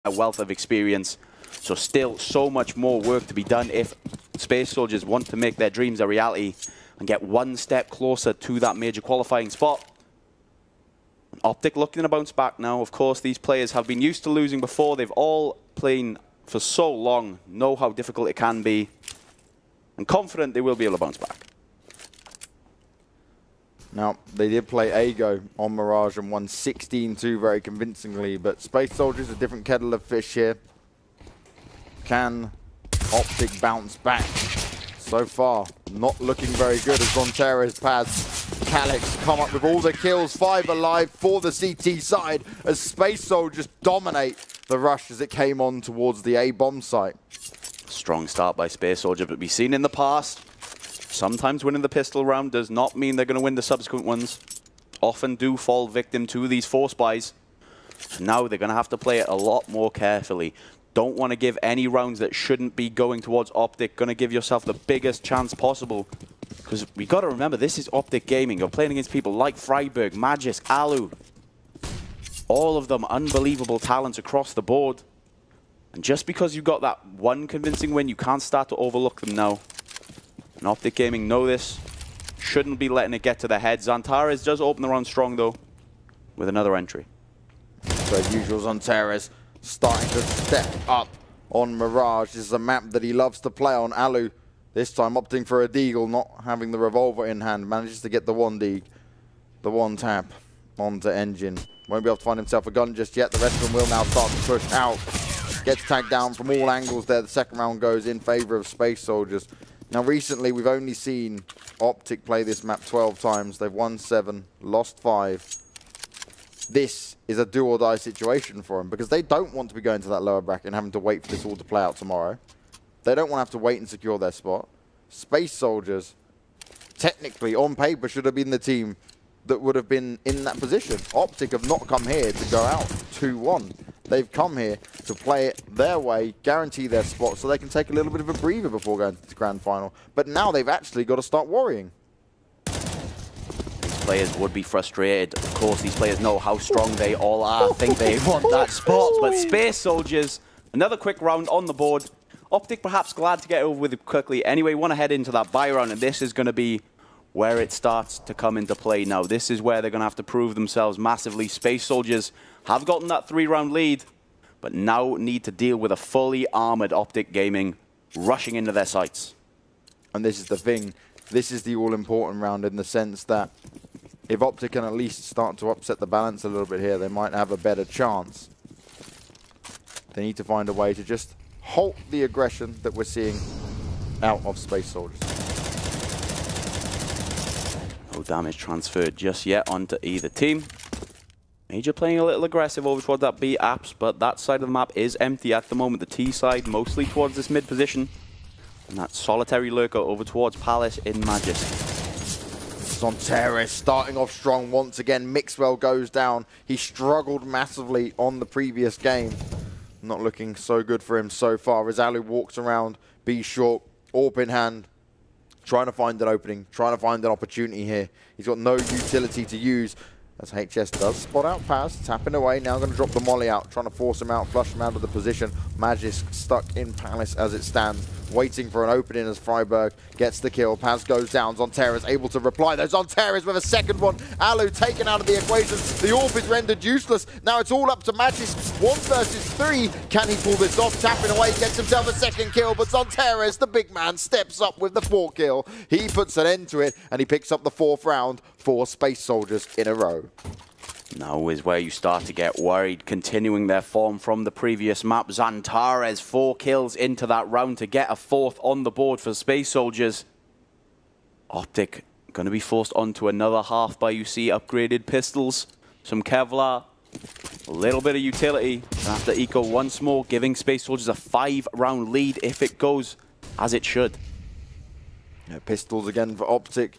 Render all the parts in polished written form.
a wealth of experience. So still so much more work to be done if Space Soldiers want to make their dreams a reality and get one step closer to that major qualifying spot. OPTIC looking to bounce back now. Of course, these players have been used to losing before. They've all played for so long, know how difficult it can be, and confident they will be able to bounce back. Now, they did play Ago on Mirage and won 16-2 very convincingly, but Space Soldiers, a different kettle of fish here. Can OPTIC bounce back? So far, not looking very good as XANTARES, Paz, Calyx come up with all the kills. 5 alive for the CT side as Space Soldiers dominate the rush as it came on towards the A bomb site. Strong start by Space Soldier, but we've seen in the past, sometimes winning the pistol round does not mean they're going to win the subsequent ones. Often do fall victim to these force buys. Now they're going to have to play it a lot more carefully. Don't want to give any rounds that shouldn't be going towards OPTIC. Going to give yourself the biggest chance possible. Because we got to remember, this is OPTIC Gaming. You're playing against people like Freiburg, Magisk, Alu. All of them unbelievable talents across the board. And just because you got that one convincing win, you can't start to overlook them now. And OPTIC Gaming know this. Shouldn't be letting it get to their heads. XANTARES does open the round strong, though, with another entry. So as usual, XANTARES starting to step up on Mirage. This is a map that he loves to play on. Alu, this time opting for a deagle, not having the revolver in hand. Manages to get the one deag, the one tap onto Engine. Won't be able to find himself a gun just yet. The rest of them will now start to push out. Gets tagged down from all angles there. The second round goes in favor of Space Soldiers. Now recently we've only seen OPTIC play this map 12 times. They've won 7, lost 5. This is a do or die situation for them because they don't want to be going to that lower bracket and having to wait for this all to play out tomorrow. They don't want to have to wait and secure their spot. Space Soldiers, technically on paper, should have been the team that would have been in that position. OPTIC have not come here to go out 2-1. They've come here to play it their way, guarantee their spot so they can take a little bit of a breather before going to the grand final. But now they've actually got to start worrying. Players would be frustrated. Of course, these players know how strong they all are. I think they want that spot. But Space Soldiers, another quick round on the board. OPTIC perhaps glad to get over with it quickly. Anyway, want to head into that buy round, and this is going to be where it starts to come into play now. This is where they're going to have to prove themselves massively. Space Soldiers have gotten that 3-round lead, but now need to deal with a fully armored OPTIC Gaming rushing into their sights. And this is the thing. This is the all-important round in the sense that if OPTIC can at least start to upset the balance a little bit here, they might have a better chance. They need to find a way to just halt the aggression that we're seeing out of Space Soldiers. No damage transferred just yet onto either team. Major playing a little aggressive over towards that B apps, but that side of the map is empty at the moment. The T side mostly towards this mid position. And that solitary lurker over towards Palace in Magisk. XANTARES starting off strong once again. Mixwell goes down. He struggled massively on the previous game. Not looking so good for him so far as Alu walks around, B short, AWP in hand, trying to find an opening, trying to find an opportunity here. He's got no utility to use as HS does spot out Paz, tapping away, now going to drop the molly out, trying to force him out, flush him out of the position. Magisk stuck in Palace as it stands, waiting for an opening as Freiburg gets the kill. Paz goes down, XANTARES able to reply. There's XANTARES with a second one. Alu taken out of the equation. The AWP is rendered useless. Now it's all up to Magisk. 1 versus 3. Can he pull this off? Tapping away, gets himself a second kill, but XANTARES, the big man, steps up with the 4 kill. He puts an end to it, and he picks up the 4th round for Space Soldiers in a row. Now is where you start to get worried, continuing their form from the previous map. XANTARES 4 kills into that round to get a 4th on the board for Space Soldiers. OPTIC going to be forced onto another half by, you see, upgraded pistols, some Kevlar, a little bit of utility. After Eco once more, giving Space Soldiers a 5-round lead if it goes as it should. Yeah, pistols again for OPTIC.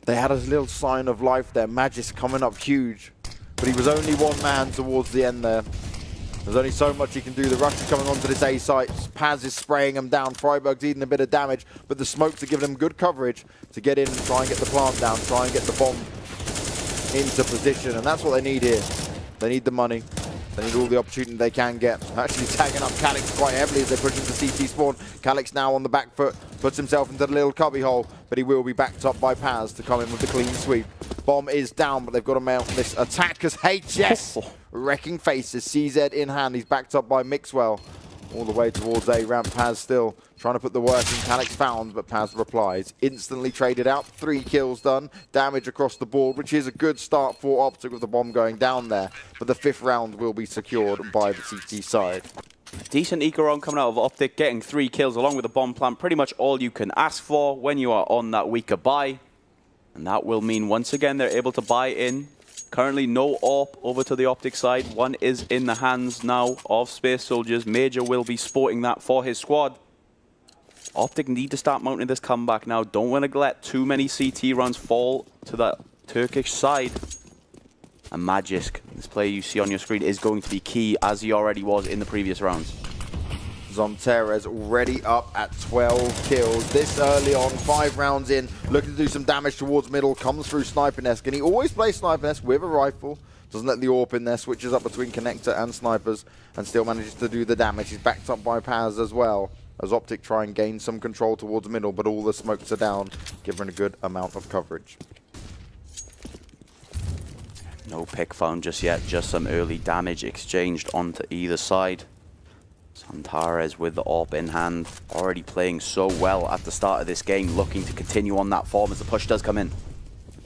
They had a little sign of life there. Magisk coming up huge. But he was only one man towards the end there. There's only so much he can do. The rush is coming onto this A site. Paz is spraying him down. Freiburg's eating a bit of damage. But the smokes are giving him good coverage to get in and try and get the plant down. Try and get the bomb into position. And that's what they need here. They need the money. They need all the opportunity they can get. Actually tagging up Calix quite heavily as they push into CT spawn. Calix now on the back foot, puts himself into the little cubby hole, but he will be backed up by Paz to come in with the clean sweep. Bomb is down, but they've got to mount this attack because HS wrecking faces. CZ in hand. He's backed up by Mixwell. All the way towards A ramp. Paz still trying to put the work in. Calix found, but Paz replies. Instantly traded out. 3 kills done. Damage across the board, which is a good start for Optic with the bomb going down there. But the 5th round will be secured by the CT side. Decent eco round coming out of Optic, getting 3 kills along with the bomb plant. Pretty much all you can ask for when you are on that weaker buy. And that will mean once again they're able to buy in. Currently no AWP over to the Optic side. One is in the hands now of Space Soldiers. Major will be sporting that for his squad. Optic need to start mounting this comeback now. Don't want to let too many CT rounds fall to the Turkish side. And Magisk, this player you see on your screen, is going to be key as he already was in the previous rounds. XANTARES already up at 12 kills. This early on, 5 rounds in, looking to do some damage towards middle, comes through Sniper Nest. Can he always play Sniper Nest with a rifle? Doesn't let the AWP in there, switches up between Connector and Snipers, and still manages to do the damage. He's backed up by Paz as well, as Optic try and gain some control towards middle, but all the smokes are down, giving a good amount of coverage. No pick found just yet, just some early damage exchanged onto either side. XANTARES with the AWP in hand, already playing so well at the start of this game, looking to continue on that form as the push does come in.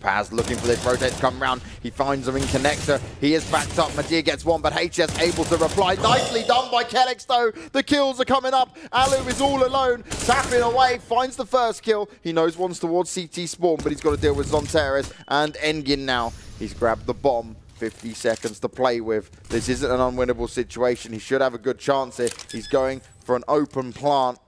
Paz looking for this rotate to come round. He finds him in Connector. He is backed up. Madir gets one, but HS able to reply. Nicely done by Kelix though. The kills are coming up. Alu is all alone. Tapping away, finds the first kill. He knows one's towards CT spawn, but he's got to deal with XANTARES and Engin now. He's grabbed the bomb. 50 seconds to play with. This isn't an unwinnable situation. He should have a good chance here. He's going for an open plant.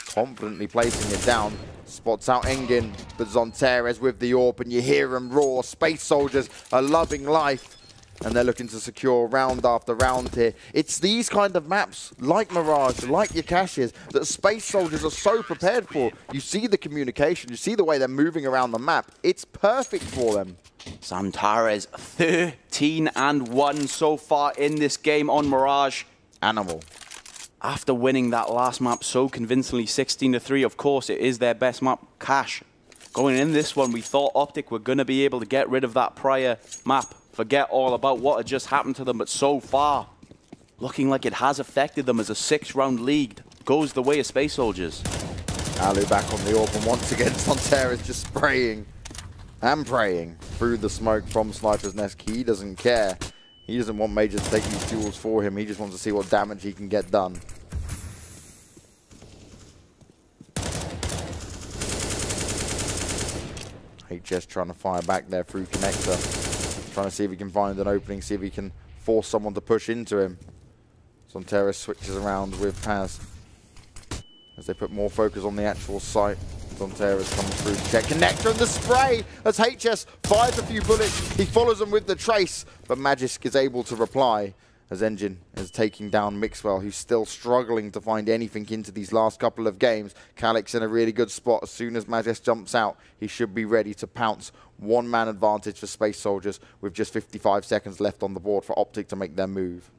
Confidently placing it down. Spots out Engin, but XANTARES with the AWP, and you hear him roar. Space Soldiers are loving life, and they're looking to secure round after round here. It's these kind of maps, like Mirage, like your caches, that Space Soldiers are so prepared for. You see the communication, you see the way they're moving around the map. It's perfect for them. XANTARES 13-1 so far in this game on Mirage. Animal. After winning that last map so convincingly, 16-3, of course, it is their best map, Cash. Going in this one, we thought Optic were going to be able to get rid of that prior map. Forget all about what had just happened to them, but so far, looking like it has affected them as a 6-round league goes the way of Space Soldiers. Alu back on the AWP, and once again, XANTARES just spraying and praying through the smoke from Sniper's Nest. He doesn't care. He doesn't want Major to take these duels for him. He just wants to see what damage he can get done. HS trying to fire back there through Connector. Trying to see if he can find an opening, see if he can force someone to push into him. XANTARES switches around with Paz as they put more focus on the actual site. XANTARES comes through to check Connector, and the spray as HS fires a few bullets. He follows them with the trace, but Magisk is able to reply as Engin is taking down Mixwell, who's still struggling to find anything into these last couple of games. Calix in a really good spot. As soon as Magisk jumps out, he should be ready to pounce. 1-man advantage for Space Soldiers with just 55 seconds left on the board for Optic to make their move.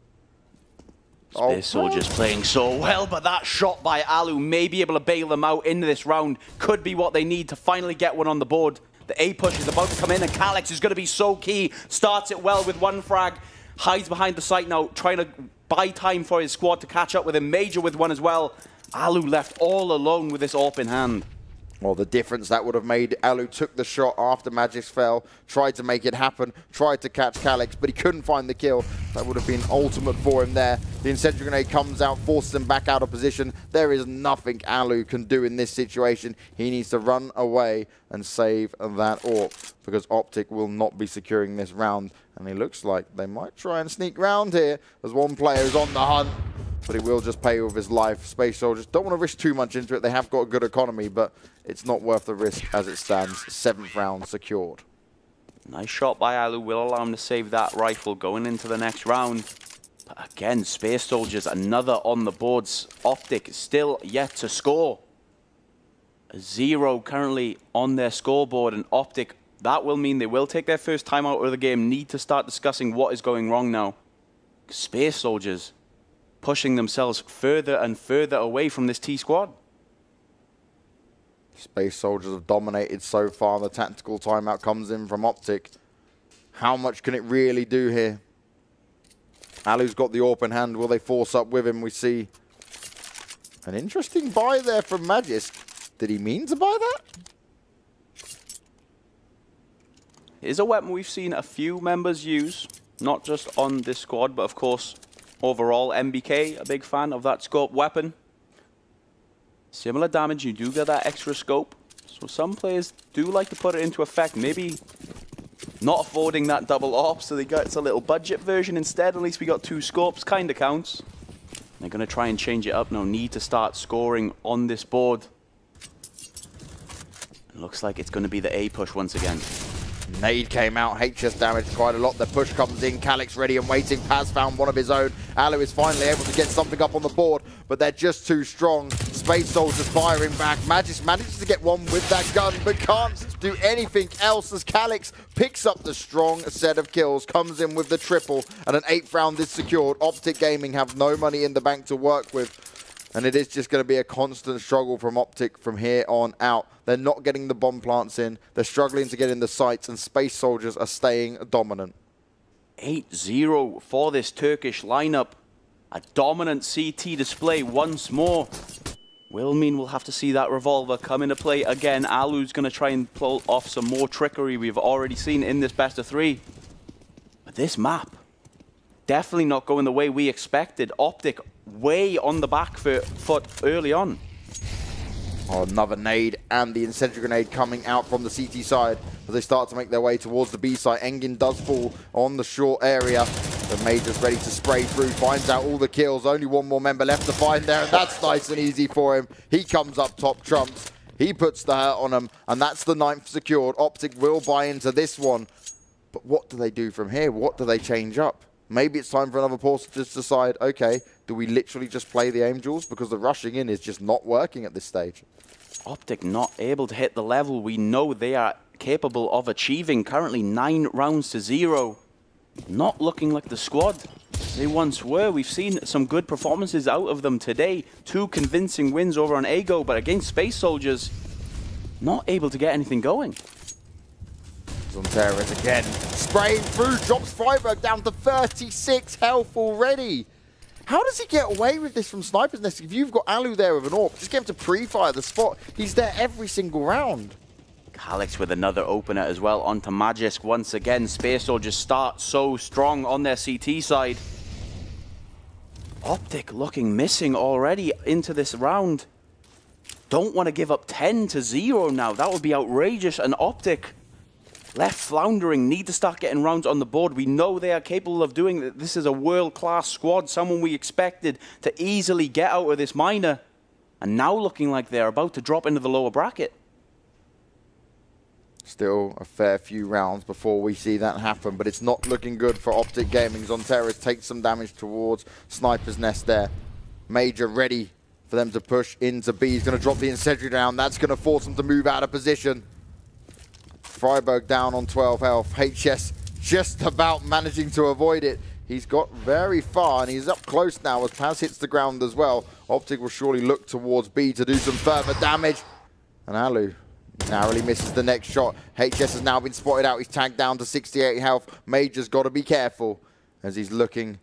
Space Soldiers playing so well, but that shot by Alu may be able to bail them out into this round. Could be what they need to finally get one on the board. The A push is about to come in, and Calix is going to be so key. Starts it well with 1 frag. Hides behind the site now, trying to buy time for his squad to catch up with him. Major with 1 as well. Alu left all alone with this AWP in hand. Well, the difference that would have made, Alu took the shot after Magisk fell, tried to make it happen, tried to catch Calix, but he couldn't find the kill. That would have been ultimate for him there. The incendiary grenade comes out, forces him back out of position. There is nothing Alu can do in this situation. He needs to run away and save that AWP, because Optic will not be securing this round. And it looks like they might try and sneak round here, as one player is on the hunt. But he will just pay with his life. Space Soldiers don't want to risk too much into it. They have got a good economy, but it's not worth the risk as it stands. 7th round secured. Nice shot by Alu. Will allow him to save that rifle going into the next round. But again, Space Soldiers, another on the boards. Optic still yet to score. 0 currently on their scoreboard, and Optic, that will mean they will take their first time out of the game. Need to start discussing what is going wrong now. Space Soldiers pushing themselves further and further away from this T squad. Space Soldiers have dominated so far. The tactical timeout comes in from OPTIC. How much can it really do here? Alu's got the AWP in hand. Will they force up with him? We see an interesting buy there from Magis. Did he mean to buy that? It is a weapon we've seen a few members use, not just on this squad, but of course, overall, MBK, a big fan of that scope weapon. Similar damage, you do get that extra scope. So some players do like to put it into effect. Maybe not affording that double AWP, so they get a little budget version instead. At least we got 2 scopes, kind of counts. They're going to try and change it up now. Need to start scoring on this board. It looks like it's going to be the A push once again. Nade came out, HS damaged quite a lot. The push comes in, Calix ready and waiting. Paz found one of his own. Alu is finally able to get something up on the board, but they're just too strong. Space Soldiers firing back. Magis manages to get one with that gun, but can't do anything else as Calix picks up the strong set of kills, comes in with the triple, and an 8th round is secured. OPTIC Gaming have no money in the bank to work with. And it is just going to be a constant struggle from OPTIC from here on out. They're not getting the bomb plants in. They're struggling to get in the sights, and Space Soldiers are staying dominant. 8-0 for this Turkish lineup. A dominant CT display once more. Will mean we'll have to see that revolver come into play again. Alu's going to try and pull off some more trickery we've already seen in this best of 3. But this map, definitely not going the way we expected. OPTIC way on the back foot early on. Oh, another nade and the incendiary grenade coming out from the CT side as they start to make their way towards the B side. Engin does fall on the short area. The Major's ready to spray through, finds out all the kills. Only one more member left to find there, and that's nice and easy for him. He comes up top trumps. He puts the hurt on him, and that's the 9th secured. OPTIC will buy into this one. But what do they do from here? What do they change up? Maybe it's time for another pause to just decide, okay, do we literally just play the aim duels? Because the rushing in is just not working at this stage. OPTIC not able to hit the level we know they are capable of achieving. Currently 9 rounds to 0. Not looking like the squad they once were. We've seen some good performances out of them today. 2 convincing wins over on Ago, but against Space Soldiers, not able to get anything going. XANTARES again, spraying through, drops Freiburg down to 36 health already. How does he get away with this from Sniper's Nest? If you've got Alu there with an AWP, just get him to pre-fire the spot. He's there every single round. Calix with another opener as well onto Magisk once again. Space Soldiers start so strong on their CT side. OPTIC looking missing already into this round. Don't want to give up 10-0 now. That would be outrageous. And OPTIC left floundering, need to start getting rounds on the board. We know they are capable of doing that. This is a world-class squad, someone we expected to easily get out of this minor. And now looking like they're about to drop into the lower bracket. Still a fair few rounds before we see that happen, but it's not looking good for OPTIC Gaming. XANTARES takes some damage towards Sniper's Nest there. Major ready for them to push into B. He's going to drop the incendiary down. That's going to force them to move out of position. Freiburg down on 12 health. HS just about managing to avoid it. He's got very far, and he's up close now as Paz hits the ground as well. OPTIC will surely look towards B to do some further damage. And Alu narrowly misses the next shot. HS has now been spotted out. He's tagged down to 68 health. Major's got to be careful as he's looking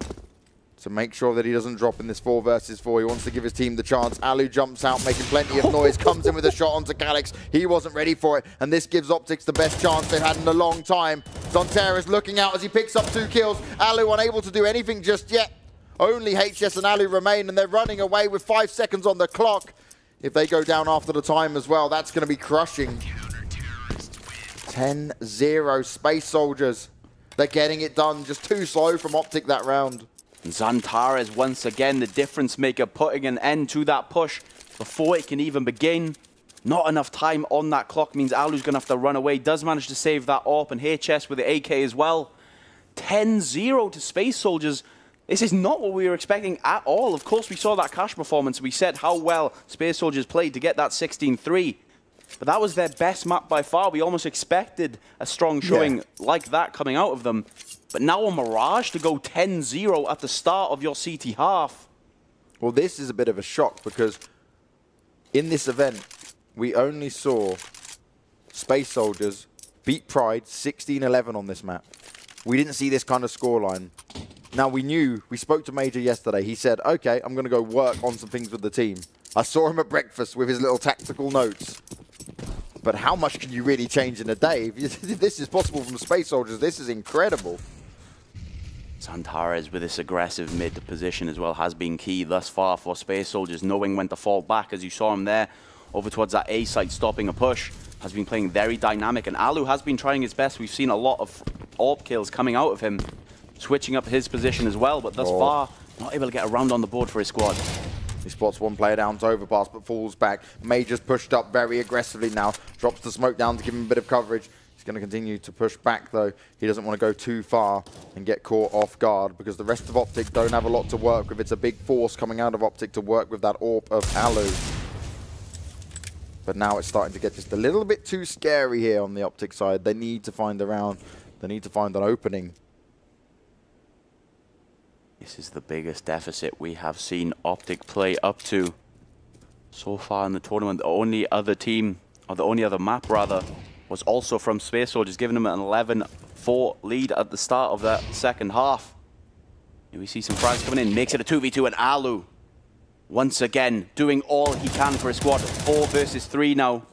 to make sure that he doesn't drop in this 4 versus 4. He wants to give his team the chance. Alu jumps out, making plenty of noise, comes in with a shot onto Calix. He wasn't ready for it, and this gives OPTIC the best chance they've had in a long time. XANTARES looking out as he picks up 2 kills. Alu unable to do anything just yet. Only HS and Alu remain, and they're running away with 5 seconds on the clock. If they go down after the time as well, that's going to be crushing. 10-0 Space Soldiers. They're getting it done. Just too slow from OPTIC that round. XANTARES once again, the difference maker, putting an end to that push before it can even begin. Not enough time on that clock means Alu's going to have to run away. Does manage to save that AWP, and HS with the AK as well. 10-0 to Space Soldiers. This is not what we were expecting at all. Of course, we saw that cash performance. We said how well Space Soldiers played to get that 16-3. But that was their best map by far. We almost expected a strong showing like that coming out of them. But now a Mirage to go 10-0 at the start of your CT half. Well, this is a bit of a shock because in this event, we only saw Space Soldiers beat Pride 16-11 on this map. We didn't see this kind of scoreline. Now, we spoke to Major yesterday. He said, okay, I'm going to go work on some things with the team. I saw him at breakfast with his little tactical notes. But how much can you really change in a day? If this is possible from Space Soldiers, this is incredible. XANTARES with this aggressive mid position as well has been key thus far for Space Soldiers, knowing when to fall back, as you saw him there, over towards that A site, stopping a push. Has been playing very dynamic, and Alu has been trying his best. We've seen a lot of AWP kills coming out of him, switching up his position as well, but thus far, not able to get a round on the board for his squad. He spots one player down to overpass, but falls back. Major's pushed up very aggressively now. Drops the smoke down to give him a bit of coverage. He's going to continue to push back, though. He doesn't want to go too far and get caught off guard, because the rest of OPTIC don't have a lot to work with. It's a big force coming out of OPTIC to work with that AWP of Alu. But now it's starting to get just a little bit too scary here on the OPTIC side. They need to find a round. They need to find an opening. This is the biggest deficit we have seen OPTIC play up to so far in the tournament. The only other team, or the only other map rather, was also from Space Soldiers, giving them an 11-4 lead at the start of that second half. Here we see some frags coming in, makes it a 2v2, and Alu once again doing all he can for his squad. 4 versus 3 now.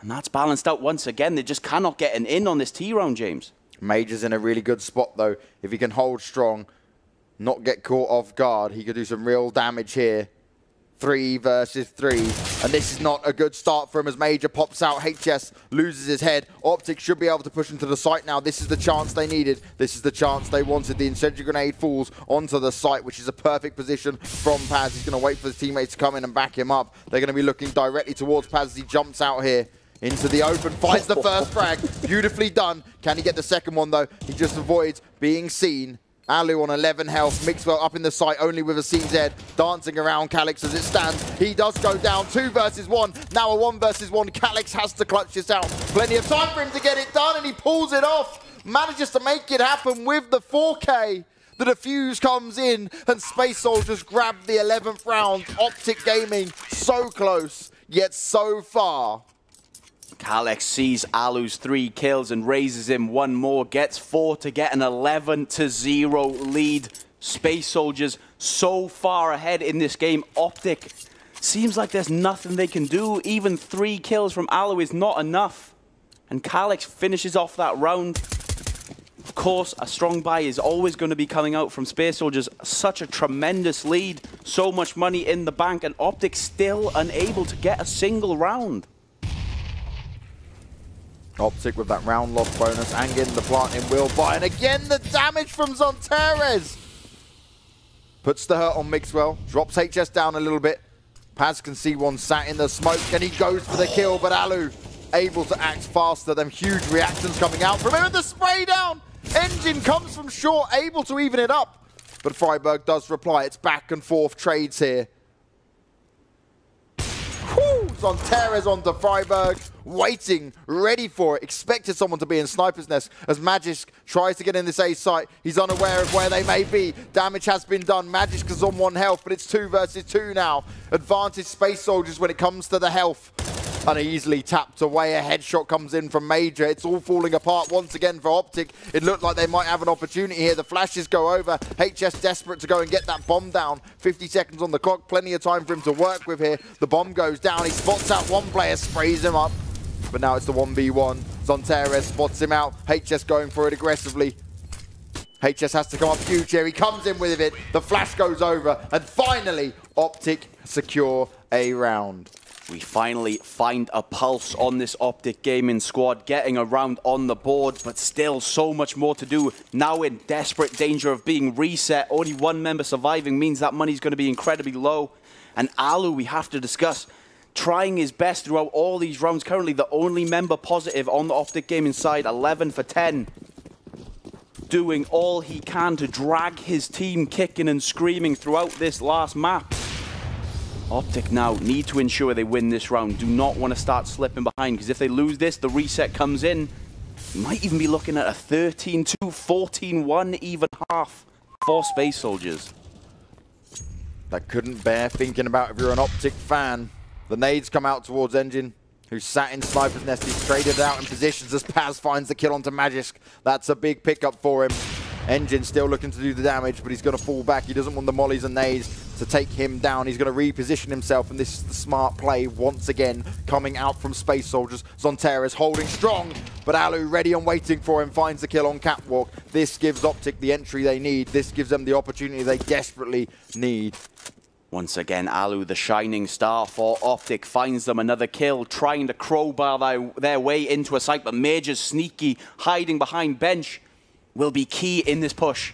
And that's balanced out once again. They just cannot get an in on this T round, James. Major's in a really good spot, though. If he can hold strong, not get caught off guard, he could do some real damage here. 3 versus 3. And this is not a good start for him as Major pops out. HS loses his head. OPTIC should be able to push into the site now. This is the chance they needed. This is the chance they wanted. The incendiary grenade falls onto the site, which is a perfect position from Paz. He's going to wait for his teammates to come in and back him up. They're going to be looking directly towards Paz as he jumps out here into the open. Finds the first frag. Beautifully done. Can he get the second one, though? He just avoids being seen. Alu on 11 health, Mixwell up in the site only with a CZ, dancing around Calix as it stands. He does go down, 2 versus 1, now a 1 versus 1. Calix has to clutch this out. Plenty of time for him to get it done, and he pulls it off. Manages to make it happen with the 4K. The defuse comes in, and Space Soldiers grab the 11th round. OPTIC Gaming, so close, yet so far. Calix sees Alu's 3 kills and raises him 1 more, gets 4 to get an 11-0 lead. Space Soldiers so far ahead in this game. OPTIC seems like there's nothing they can do. Even 3 kills from Alu is not enough. And Calix finishes off that round. Of course, a strong buy is always going to be coming out from Space Soldiers. Such a tremendous lead, so much money in the bank, and OPTIC still unable to get a single round. OPTIC with that round loss bonus and getting the planting will buy. And again, the damage from XANTARES. Puts the hurt on Mixwell. Drops HS down a little bit. Paz can see one sat in the smoke and he goes for the kill. But Alu able to act faster. Them huge reactions coming out from him. And the spray down. Engine comes from short, able to even it up. But Freiburg does reply. It's back and forth trades here. XANTARES onto Freiburg, waiting, ready for it, expected someone to be in Sniper's Nest as Magisk tries to get in this A site. He's unaware of where they may be. Damage has been done. Magisk is on 1 health, but it's 2 versus 2 now. Advantage Space Soldiers when it comes to the health. Uneasily tapped away. A headshot comes in from Major. It's all falling apart once again for OPTIC. It looked like they might have an opportunity here. The flashes go over. HS desperate to go and get that bomb down. 50 seconds on the clock. Plenty of time for him to work with here. The bomb goes down. He spots out one player, sprays him up. But now it's the 1v1. XANTARES spots him out. HS going for it aggressively. HS has to come up huge here. He comes in with it. The flash goes over. And finally, OPTIC secure a round. We finally find a pulse on this OPTIC Gaming squad, getting a round on the board, but still so much more to do. Now in desperate danger of being reset. Only 1 member surviving means that money's going to be incredibly low. And Alu, we have to discuss, trying his best throughout all these rounds. Currently the only member positive on the OPTIC Gaming side, 11 for 10. Doing all he can to drag his team kicking and screaming throughout this last map. OPTIC now need to ensure they win this round. Do not want to start slipping behind, because if they lose this, the reset comes in Might even be looking at a 13-2, 14-1 even half for Space Soldiers. That couldn't bear thinking about if you're an OPTIC fan. The nades come out towards Engine, who sat in Sniper's Nest. He's traded out in positions as Paz finds the kill onto Magisk. That's a big pickup for him. Engine still looking to do the damage, but he's going to fall back. He doesn't want the mollies and nades to take him down. He's going to reposition himself, and this is the smart play once again coming out from Space Soldiers. XANTARES holding strong, but Alu ready and waiting for him, finds the kill on Catwalk. This gives OPTIC the entry they need. This gives them the opportunity they desperately need. Once again, Alu, the shining star for OPTIC, finds them another kill, trying to crowbar their way into a site, but Major's sneaky, hiding behind bench, will be key in this push.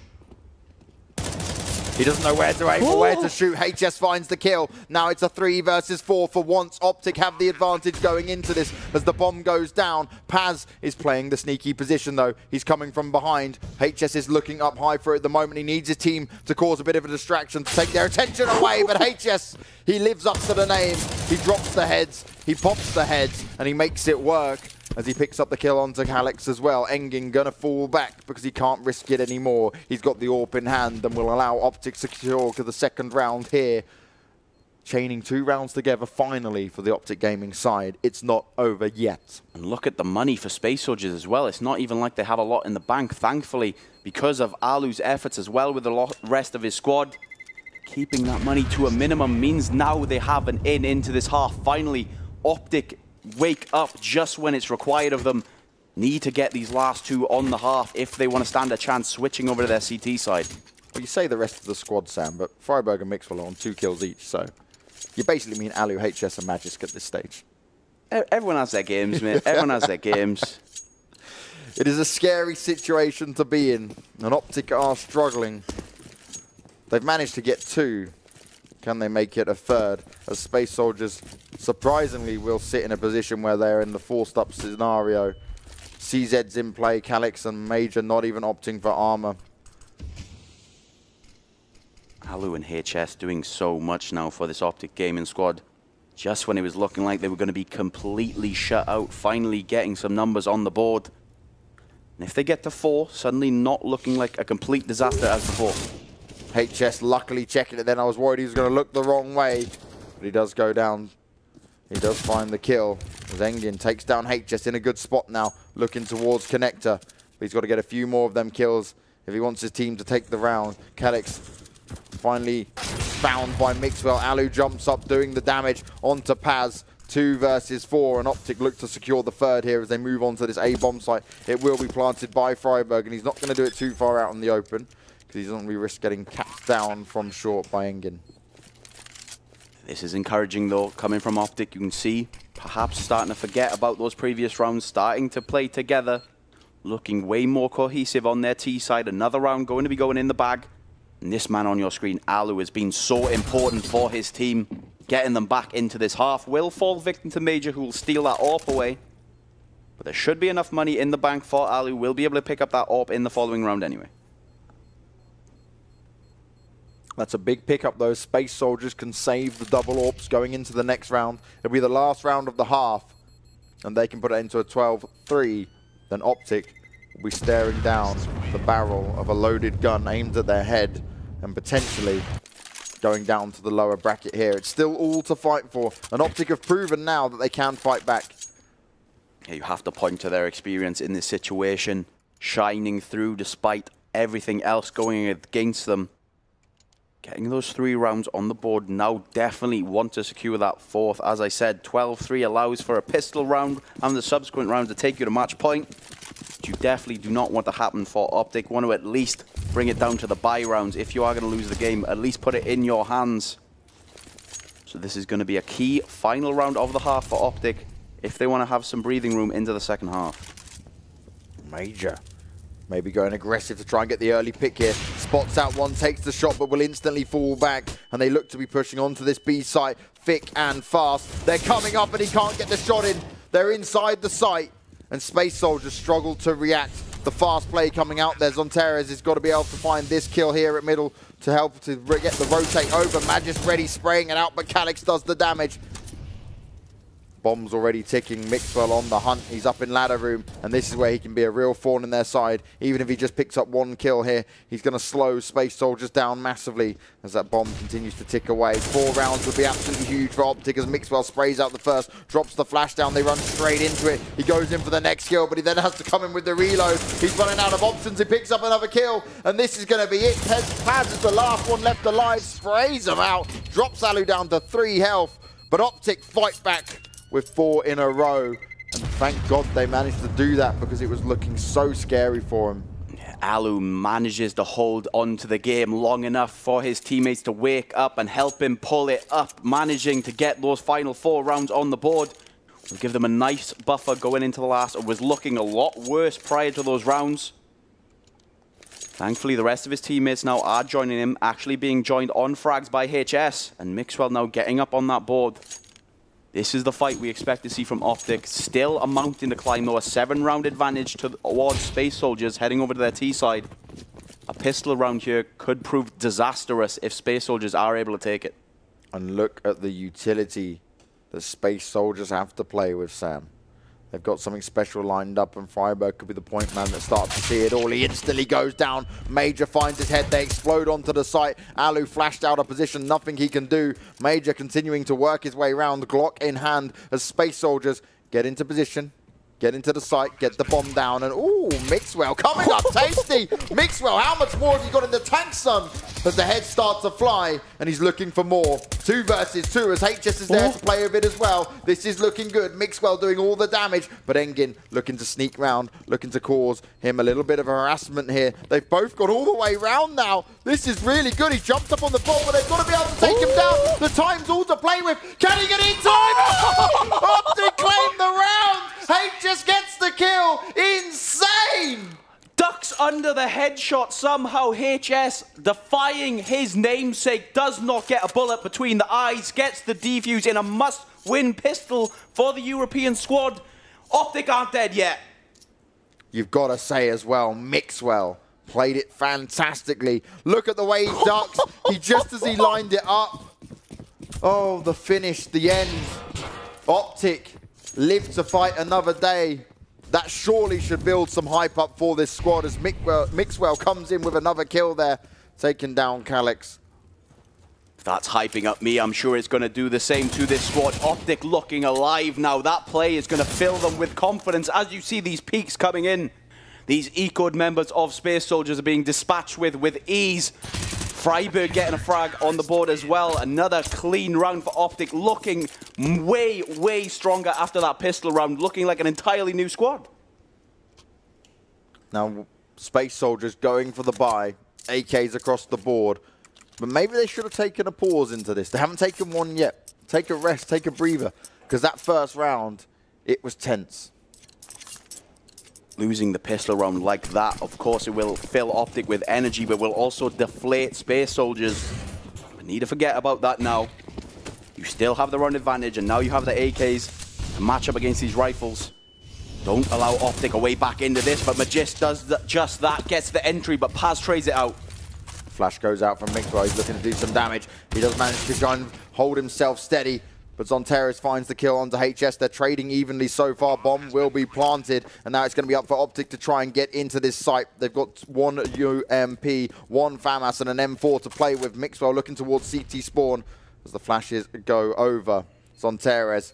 He doesn't know where to aim or where to shoot. HS finds the kill. Now it's a 3 versus 4 for once. OPTIC have the advantage going into this as the bomb goes down. Paz is playing the sneaky position though. He's coming from behind. HS is looking up high for it at the moment. He needs his team to cause a bit of a distraction to take their attention away. But HS, he lives up to the name. He drops the heads. He pops the heads and he makes it work. As he picks up the kill onto Alex as well. Engin gonna fall back because he can't risk it anymore. He's got the AWP in hand and will allow OPTIC secure to the second round here. Chaining 2 rounds together finally for the OPTIC Gaming side. It's not over yet. And look at the money for Space Soldiers as well. It's not even like they have a lot in the bank, thankfully, because of Alu's efforts as well with the rest of his squad. Keeping that money to a minimum means now they have an in into this half. Finally, OPTIC wake up just when it's required of them. Need to get these last 2 on the half if they want to stand a chance switching over to their CT side. Well, you say the rest of the squad, Sam, but Freiburg and Mixwell are on 2 kills each, so you basically mean Alu, HS and Magisk at this stage. Everyone has their games, mate. Everyone has their games. It is a scary situation to be in, and OPTIC are struggling. They've managed to get 2. Can they make it a 3rd? As Space Soldiers, surprisingly, will sit in a position where they're in the forced-up scenario. CZ's in play, Calix and Major not even opting for armor. Alu and HS doing so much now for this OPTIC Gaming squad. Just when it was looking like they were going to be completely shut out, finally getting some numbers on the board. And if they get to 4, suddenly not looking like a complete disaster as before. HS luckily checking it then. I was worried he was going to look the wrong way. But he does go down. He does find the kill. As Engin takes down HS in a good spot now. Looking towards Connector. But he's got to get a few more of them kills if he wants his team to take the round. Calix finally found by Mixwell. Alu jumps up doing the damage onto Paz. 2 versus 4. And OPTIC look to secure the 3rd here as they move on to this A-bomb site. It will be planted by Freiburg. And he's not going to do it too far out in the open. He doesn't really risk getting capped down from short by Engin. This is encouraging though, coming from OPTIC. You can see perhaps starting to forget about those previous rounds, starting to play together, looking way more cohesive on their T side. Another round going to be going in the bag. And this man on your screen, Alu, has been so important for his team. Getting them back into this half. Will fall victim to Major, who will steal that AWP away. But there should be enough money in the bank for Alu. Will be able to pick up that AWP in the following round anyway. That's a big pickup though. Space Soldiers can save the double AWPs going into the next round. It'll be the last round of the half. And they can put it into a 12-3. Then OPTIC will be staring down the barrel of a loaded gun aimed at their head. And potentially going down to the lower bracket here. It's still all to fight for. And OPTIC have proven now that they can fight back. Yeah, you have to point to their experience in this situation. Shining through despite everything else going against them. Getting those 3 rounds on the board now, definitely want to secure that 4th. As I said, 12-3 allows for a pistol round and the subsequent rounds to take you to match point. But you definitely do not want to happen for OPTIC. Want to at least bring it down to the bye rounds. If you are going to lose the game, at least put it in your hands. So this is going to be a key final round of the half for OPTIC if they want to have some breathing room into the second half. Major. Maybe going aggressive to try and get the early pick here. Spots out one, takes the shot, but will instantly fall back. And they look to be pushing onto this B site thick and fast. They're coming up and he can't get the shot in. They're inside the site. And Space Soldiers struggle to react. The fast play coming out there. XANTARES has got to be able to find this kill here at middle to help to get the rotate over. Magisk ready, spraying it out, but Calix does the damage. Bomb's already ticking. Mixwell on the hunt. He's up in ladder room, and this is where he can be a real thorn in their side. Even if he just picks up one kill here, he's going to slow Space Soldiers down massively as that bomb continues to tick away. 4 rounds would be absolutely huge for Optic as Mixwell sprays out the first, drops the flash down. They run straight into it. He goes in for the next kill, but he then has to come in with the reload. He's running out of options. He picks up another kill, and this is going to be it. Paz is the last one left alive, sprays him out, drops Alu down to 3 health, but Optic fight back with 4 in a row. And thank God they managed to do that because it was looking so scary for him. Alu manages to hold on to the game long enough for his teammates to wake up and help him pull it up, managing to get those final 4 rounds on the board. Will give them a nice buffer going into the last. It was looking a lot worse prior to those rounds. Thankfully, the rest of his teammates now are joining him, actually being joined on frags by HS, and Mixwell now getting up on that board. This is the fight we expect to see from Optic. Still a mountain to climb, though. A 7-round advantage towards Space Soldiers heading over to their T side. A pistol round here could prove disastrous if Space Soldiers are able to take it. And look at the utility that Space Soldiers have to play with, Sam. They've got something special lined up, and Freiburg could be the point man that starts to see it all. He instantly goes down. Major finds his head. They explode onto the site. Alu flashed out of position. Nothing he can do. Major continuing to work his way around, Glock in hand, as Space Soldiers get into position, get into the site, get the bomb down, and ooh, Mixwell coming up tasty. Mixwell, how much more have you got in the tank, son? As the heads start to fly, and he's looking for more. 2 versus 2 as HS is there to play with it as well. This is looking good. Mixwell doing all the damage, but Engin looking to sneak round, looking to cause him a little bit of harassment here. They've both got all the way round now. This is really good. He jumped up on the bomb, but they've got to be able to take him down. The time's all to play with. Can he get in time? Optic claim the round. HS gets the kill. Insane. Ducks under the headshot somehow. HS, defying his namesake, does not get a bullet between the eyes, gets the defuse in a must-win pistol for the European squad. Optic aren't dead yet. You've got to say as well, Mixwell played it fantastically. Look at the way he ducks. Just as he lined it up. Oh, the finish, the end. Optic live to fight another day. That surely should build some hype up for this squad as Mixwell comes in with another kill there, taking down Calyx. If that's hyping up me, I'm sure it's going to do the same to this squad. Optic looking alive now. That play is going to fill them with confidence as you see these peaks coming in. These ecoed members of Space Soldiers are being dispatched with ease. Freiburg getting a frag on the board as well. Another clean round for Optic, looking way, way stronger after that pistol round, looking like an entirely new squad. Now, Space Soldiers going for the buy, AKs across the board. But maybe they should have taken a pause into this. They haven't taken one yet. Take a rest, take a breather. Because that first round, it was tense. Losing the pistol round like that, of course, it will fill Optic with energy, but will also deflate Space Soldiers. We need to forget about that now. You still have the round advantage, and now you have the AKs to match up against these rifles. Don't allow Optic a way back into this, but Magist does just that, gets the entry, but Paz trades it out. Flash goes out from Mixwell. He's looking to do some damage. He does manage to try and hold himself steady. But XANTARES finds the kill onto HS. They're trading evenly so far. Bomb will be planted. And now it's going to be up for Optic to try and get into this site. They've got 1 UMP, 1 FAMAS, and an M4 to play with. Mixwell looking towards CT spawn as the flashes go over. XANTARES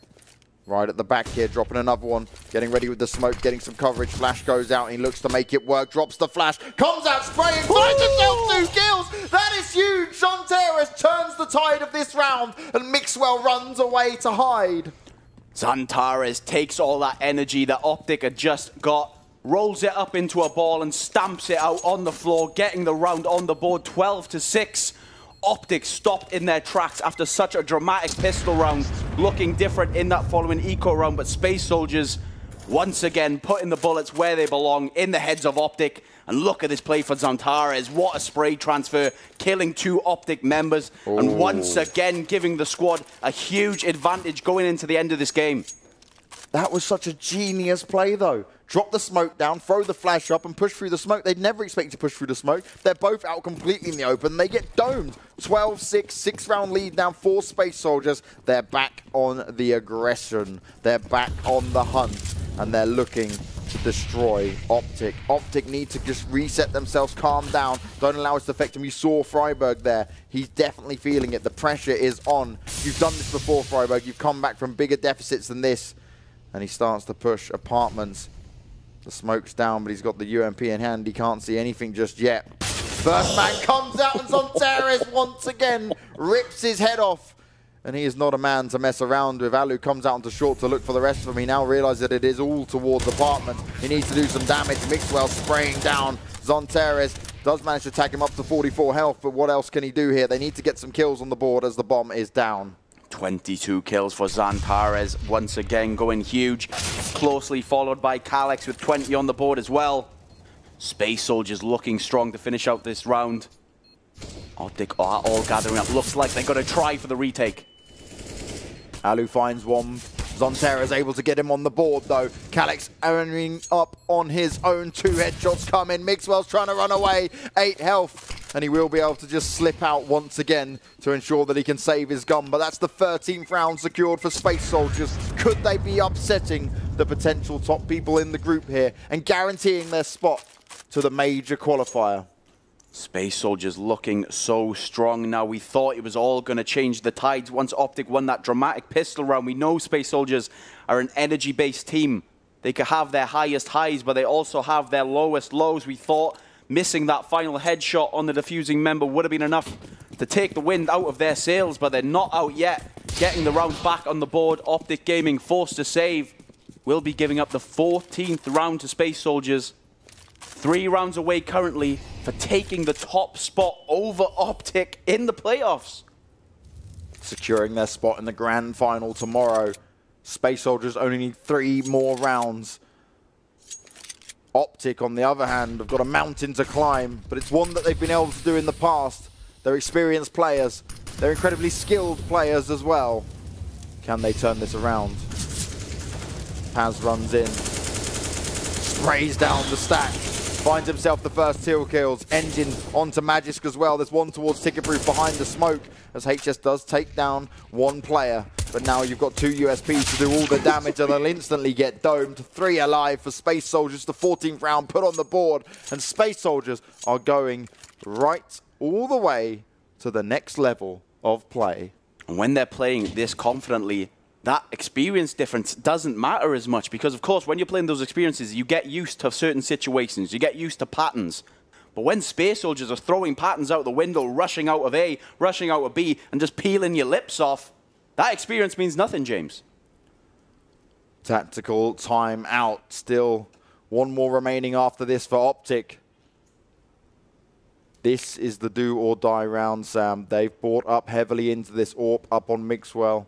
right at the back here, dropping another one. Getting ready with the smoke, getting some coverage. Flash goes out, and he looks to make it work. Drops the flash, comes out spraying, finds himself 2 kills. That is huge. XANTARES turns the tide of this round, and Mixwell runs away to hide. XANTARES takes all that energy that Optic had just got, rolls it up into a ball and stamps it out on the floor, getting the round on the board, 12-6. Optic stopped in their tracks after such a dramatic pistol round, looking different in that following eco round, but Space Soldiers once again putting the bullets where they belong, in the heads of Optic. And look at this play for XANTARES. What a spray transfer, killing 2 Optic members. Ooh. And once again giving the squad a huge advantage going into the end of this game. That was such a genius play, though. Drop the smoke down, throw the flash up, and push through the smoke. They'd never expect to push through the smoke. They're both out completely in the open. They get domed. 12-6, 6-round lead now for Space Soldiers. They're back on the aggression. They're back on the hunt, and they're looking to destroy OPTIC. OPTIC need to just reset themselves, calm down, don't allow it to affect him. You saw Freiburg there. He's definitely feeling it. The pressure is on. You've done this before, Freiburg. You've come back from bigger deficits than this. And he starts to push apartments. The smoke's down, but he's got the UMP in hand. He can't see anything just yet. First man comes out, and XANTARES once again rips his head off. And he is not a man to mess around with. Alu comes out onto short to look for the rest of them. He now realizes that it is all towards apartments. He needs to do some damage. Mixwell spraying down. XANTARES does manage to tag him up to 44 health, but what else can he do here? They need to get some kills on the board as the bomb is down. 22 kills for XANTARES, once again going huge. Closely followed by Calyx with 20 on the board as well. Space Soldiers looking strong to finish out this round. OPTIC are all gathering up. Looks like they're going to try for the retake. Alu finds one. XANTARES able to get him on the board, though. Calyx earning up on his own. 2 headshots come in. Mixwell's trying to run away. 8 health. And he will be able to just slip out once again to ensure that he can save his gun. But that's the 13th round secured for Space Soldiers. Could they be upsetting the potential top people in the group here and guaranteeing their spot to the major qualifier? Space Soldiers looking so strong now. We thought it was all going to change the tides once OPTIC won that dramatic pistol round. We know Space Soldiers are an energy-based team. They could have their highest highs, but they also have their lowest lows. We thought missing that final headshot on the defusing member would have been enough to take the wind out of their sails, but they're not out yet. Getting the round back on the board. OPTIC Gaming forced to save. Will be giving up the 14th round to Space Soldiers. 3 rounds away currently for taking the top spot over OPTIC in the playoffs. Securing their spot in the grand final tomorrow. Space Soldiers only need 3 more rounds. OPTIC, on the other hand, have got a mountain to climb, but it's one that they've been able to do in the past. They're experienced players. They're incredibly skilled players as well. Can they turn this around? Paz runs in. Sprays down the stack. Finds himself the first 2 kills. Engine onto Magisk as well. There's one towards Ticketproof behind the smoke as HS does take down 1 player. But now you've got 2 USPs to do all the damage and they'll instantly get domed. 3 alive for Space Soldiers. The 14th round put on the board. And Space Soldiers are going right all the way to the next level of play. And when they're playing this confidently, that experience difference doesn't matter as much because, of course, when you're playing those experiences, you get used to certain situations. You get used to patterns. But when Space Soldiers are throwing patterns out the window, rushing out of A, rushing out of B, and just peeling your lips off, that experience means nothing, James. Tactical time out. Still 1 more remaining after this for OPTIC. This is the do or die round, Sam. They've bought up heavily into this AWP up on Mixwell.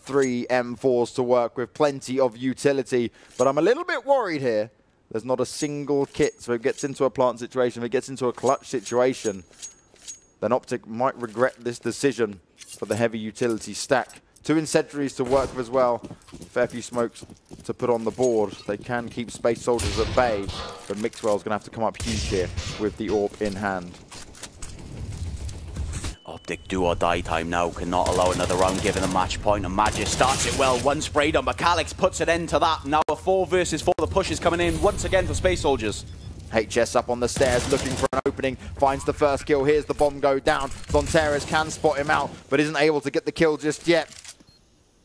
3 M4s to work with, plenty of utility. But I'm a little bit worried here. There's not a single kit, so if it gets into a plant situation, if it gets into a clutch situation, then OPTIC might regret this decision for the heavy utility stack. 2 incendiaries to work with as well. Fair few smokes to put on the board. They can keep Space Soldiers at bay, but Mixwell's going to have to come up huge here with the AWP in hand. OPTIC do or die time now, cannot allow another round given a match point, and Magisk starts it well, 1 sprayed on, but Calyx puts an end to that. Now a 4 versus 4, the push is coming in once again for Space Soldiers. HS up on the stairs looking for an opening, finds the first kill, here's the bomb go down. XANTARES can spot him out, but isn't able to get the kill just yet.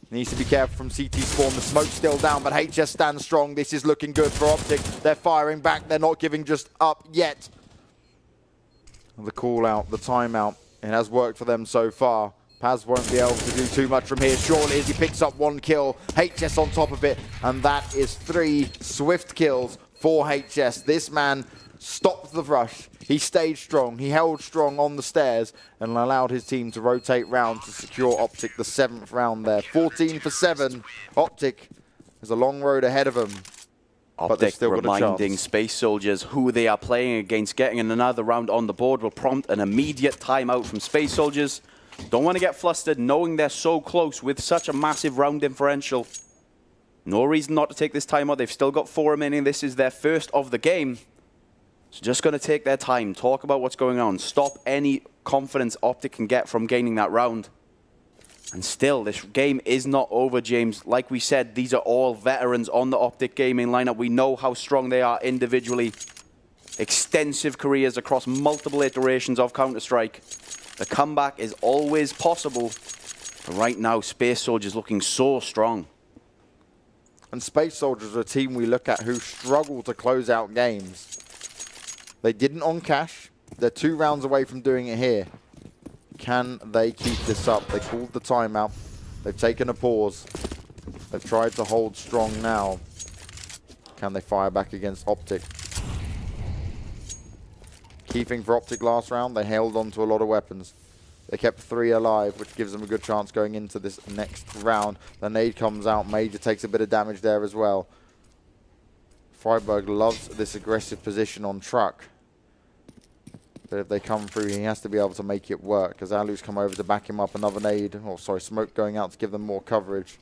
Needs to be careful from CT spawn, the smoke's still down, but HS stands strong. This is looking good for OPTIC. They're firing back, they're not giving just up yet. The call out, the timeout. It has worked for them so far. Paz won't be able to do too much from here, surely, as he picks up 1 kill. HS on top of it, and that is 3 swift kills for HS. This man stopped the rush. He stayed strong. He held strong on the stairs and allowed his team to rotate round to secure OPTIC the 7th round there. 14 for 7. OPTIC has a long road ahead of him. OPTIC reminding Space Soldiers who they are playing against. Getting another round on the board will prompt an immediate timeout from Space Soldiers. Don't want to get flustered knowing they're so close with such a massive round differential. No reason not to take this time out. They've still got 4 remaining. This is their first of the game. So just going to take their time, talk about what's going on, stop any confidence Optic can get from gaining that round. And still, this game is not over, James. Like we said, these are all veterans on the Optic Gaming lineup. We know how strong they are individually. Extensive careers across multiple iterations of Counter-Strike. The comeback is always possible. But right now, Space Soldiers looking so strong. And Space Soldiers are a team we look at who struggle to close out games. They didn't on Cash. They're 2 rounds away from doing it here. Can they keep this up? They called the timeout. They've taken a pause. They've tried to hold strong now. Can they fire back against Optic? Key thing for Optic last round, they held on to a lot of weapons. They kept 3 alive, which gives them a good chance going into this next round. The nade comes out. Major takes a bit of damage there as well. Freiburg loves this aggressive position on Truck. But if they come through, he has to be able to make it work. As Alu's come over to back him up, another nade. Oh, sorry, smoke going out to give them more coverage.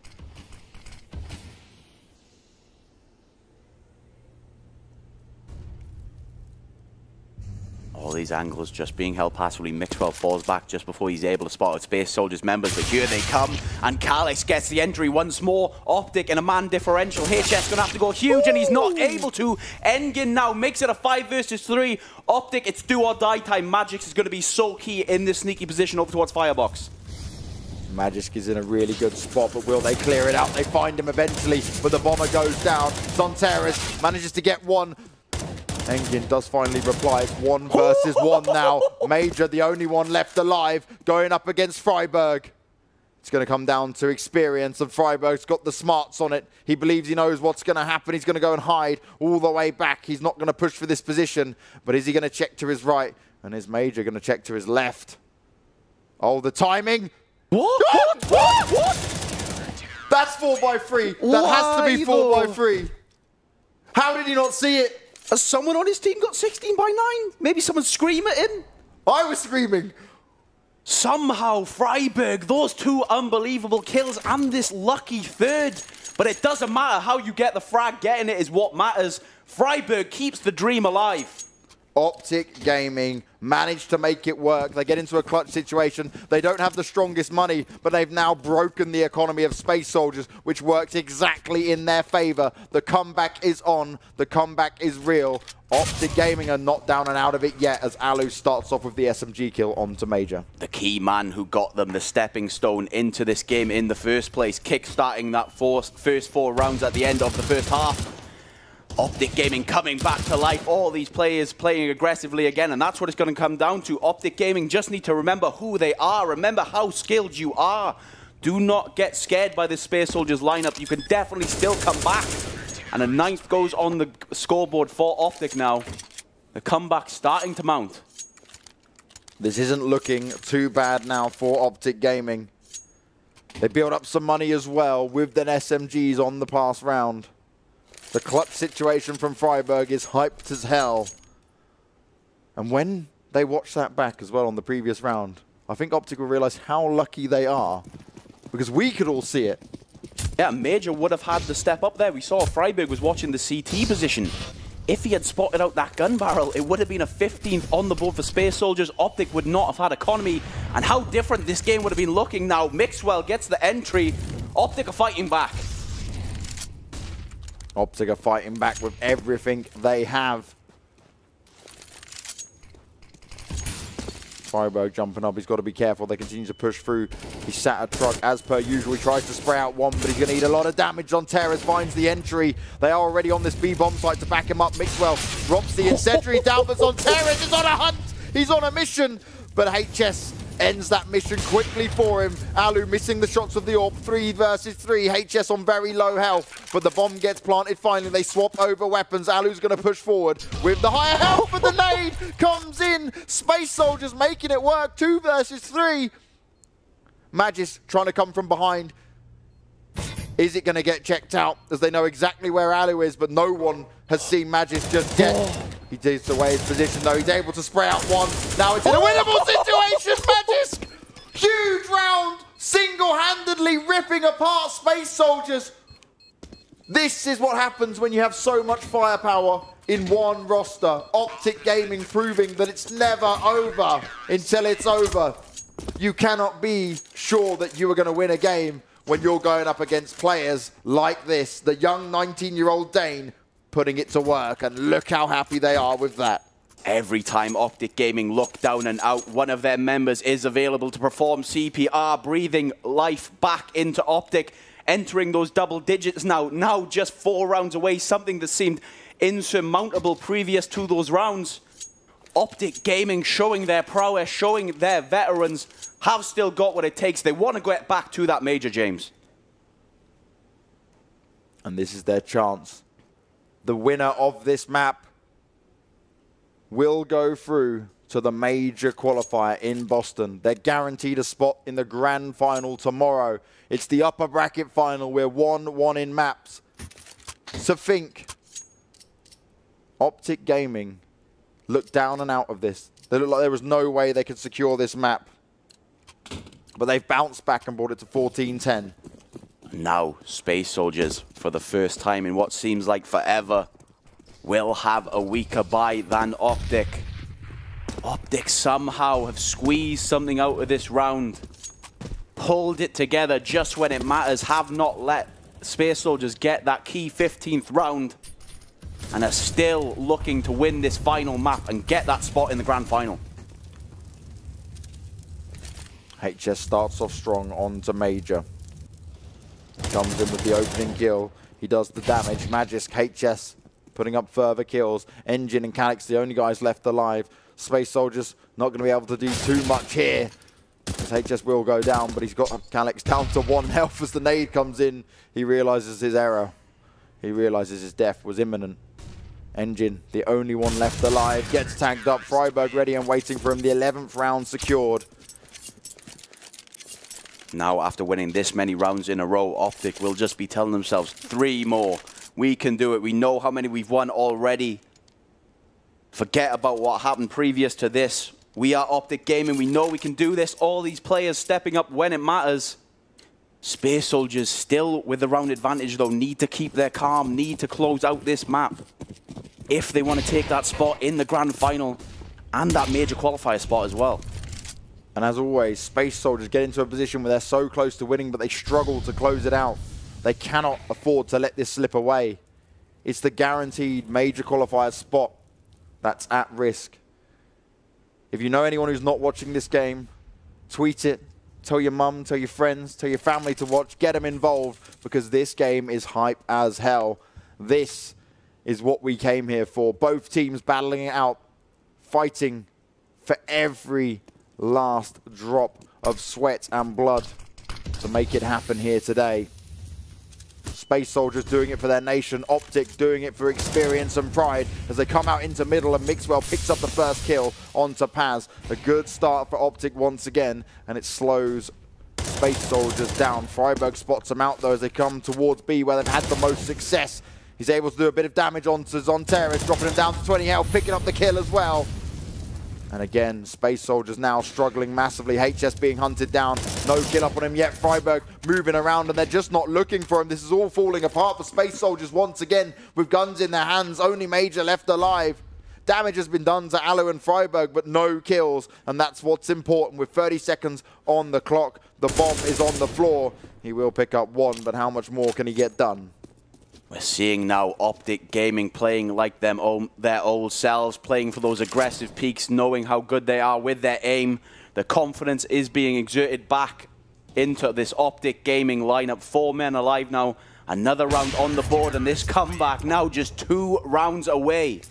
All these angles just being held passively. Mixwell falls back just before he's able to spot out Space Soldiers members, but here they come, and Calix gets the entry once more. Optic and a man differential. HS gonna have to go huge, and he's not able to. Engin now makes it a 5 versus 3. Optic, it's do or die time. Magisk is gonna be so key in this sneaky position over towards Firebox. Magisk is in a really good spot, but will they clear it out? They find him eventually, but the bomber goes down. XANTARES manages to get one. Engin does finally reply. It's 1 versus 1 now. Major, the only one left alive, going up against Freiburg. It's going to come down to experience, and Freiburg's got the smarts on it. He believes he knows what's going to happen. He's going to go and hide all the way back. He's not going to push for this position, but is he going to check to his right? And is Major going to check to his left? Oh, the timing. What? That's 4x3. That has to be 4x3. How did he not see it? Has someone on his team got 16 by 9? Maybe someone scream at him? I was screaming. Somehow, Freiburg, those 2 unbelievable kills and this lucky 3rd. But it doesn't matter how you get the frag. Getting it is what matters. Freiburg keeps the dream alive. Optic Gaming managed to make it work. They get into a clutch situation. They don't have the strongest money, but they've now broken the economy of Space Soldiers, which works exactly in their favor. The comeback is on. The comeback is real. Optic Gaming are not down and out of it yet as Alu starts off with the SMG kill onto Major. The key man who got them the stepping stone into this game in the first place, kick-starting that first 4 rounds at the end of the first half. Optic Gaming coming back to life, all these players playing aggressively again, and that's what it's going to come down to. Optic Gaming just need to remember who they are, remember how skilled you are. Do not get scared by this Space Soldiers lineup. You can definitely still come back. And a 9th goes on the scoreboard for Optic now. The comeback starting to mount. This isn't looking too bad now for Optic Gaming. They build up some money as well with the SMGs on the past round. The clutch situation from Freiburg is hyped as hell. And when they watch that back as well on the previous round, I think Optic will realize how lucky they are. Because we could all see it. Yeah, Major would have had to step up there. We saw Freiburg was watching the CT position. If he had spotted out that gun barrel, it would have been a 15th on the board for Space Soldiers. Optic would not have had economy. And how different this game would have been looking now. Mixwell gets the entry. Optic are fighting back. Optic are fighting back with everything they have. Freiburg jumping up. He's got to be careful. They continue to push through. He sat a truck as per usual. He tries to spray out one, but he's going to eat a lot of damage. XANTARES finds the entry. They are already on this B-bomb site to back him up. Mixwell drops the incendiary down, but XANTARES is on a hunt. He's on a mission, but HS ends that mission quickly for him. Alu missing the shots of the AWP. 3 versus 3. HS on very low health, but the bomb gets planted finally. They swap over weapons. Alu's going to push forward with the higher health, but the nade comes in. Space Soldiers making it work. 2 versus 3. Magisk trying to come from behind. Is it going to get checked out as they know exactly where Alu is, but no one has seen Magisk just yet. He takes away his position though. He's able to spray out one. Now it's in a winnable situation. Magisk! Huge round. Single-handedly ripping apart Space Soldiers. This is what happens when you have so much firepower in one roster. OPTIC Gaming proving that it's never over until it's over. You cannot be sure that you are going to win a game when you're going up against players like this. The young 19-year-old Dane putting it to work, and look how happy they are with that. Every time OPTIC Gaming look down and out, one of their members is available to perform CPR, breathing life back into OPTIC, entering those double digits now just 4 rounds away, something that seemed insurmountable previous to those rounds. OPTIC Gaming showing their prowess, showing their veterans have still got what it takes. They want to get back to that major, James. And this is their chance. The winner of this map will go through to the major qualifier in Boston. They're guaranteed a spot in the grand final tomorrow. It's the upper bracket final. We're 1-1 in maps. So think, OPTIC Gaming looked down and out of this. They looked like there was no way they could secure this map. But they've bounced back and brought it to 14-10. Now, Space Soldiers, for the first time in what seems like forever, will have a weaker bye than OPTIC. OPTIC somehow have squeezed something out of this round, pulled it together just when it matters, have not let Space Soldiers get that key 15th round, and are still looking to win this final map and get that spot in the grand final. HS starts off strong onto Major. Comes in with the opening kill. He does the damage. Magisk, HS putting up further kills. Engine and Calyx, the only guys left alive. Space Soldiers not going to be able to do too much here. HS will go down, but he's got Calyx down to 1 health as the nade comes in. He realizes his error. He realizes his death was imminent. Engine, the only one left alive, gets tagged up. Freiburg ready and waiting for him. The 11th round secured. Now, after winning this many rounds in a row, OPTIC will just be telling themselves 3 more. We can do it. We know how many we've won already. Forget about what happened previous to this. We are OPTIC Gaming. We know we can do this. All these players stepping up when it matters. Space Soldiers still with the round advantage, though, need to keep their calm, need to close out this map if they want to take that spot in the grand final and that major qualifier spot as well. And as always, Space Soldiers get into a position where they're so close to winning, but they struggle to close it out. They cannot afford to let this slip away. It's the guaranteed major qualifier spot that's at risk. If you know anyone who's not watching this game, tweet it. Tell your mum, tell your friends, tell your family to watch. Get them involved, because this game is hype as hell. This is what we came here for. Both teams battling it out, fighting for every last drop of sweat and blood to make it happen here today. Space Soldiers doing it for their nation. OPTIC doing it for experience and pride as they come out into middle, and Mixwell picks up the first kill onto Paz. A good start for OPTIC once again, and it slows Space Soldiers down. Freiburg spots them out though as they come towards B, where they've had the most success. He's able to do a bit of damage onto XANTARES, dropping him down to 20 health, picking up the kill as well. And again, Space Soldiers now struggling massively. HS being hunted down. No kill up on him yet. Freiburg moving around, and they're just not looking for him. This is all falling apart for Space Soldiers once again with guns in their hands. Only Major left alive. Damage has been done to Alu and Freiburg, but no kills. And that's what's important. With 30 seconds on the clock, the bomb is on the floor. He will pick up 1, but how much more can he get done? We're seeing now OPTIC Gaming playing like their old selves, playing for those aggressive peaks, knowing how good they are with their aim. The confidence is being exerted back into this OPTIC Gaming lineup. 4 men alive now. Another round on the board, and this comeback now just 2 rounds away.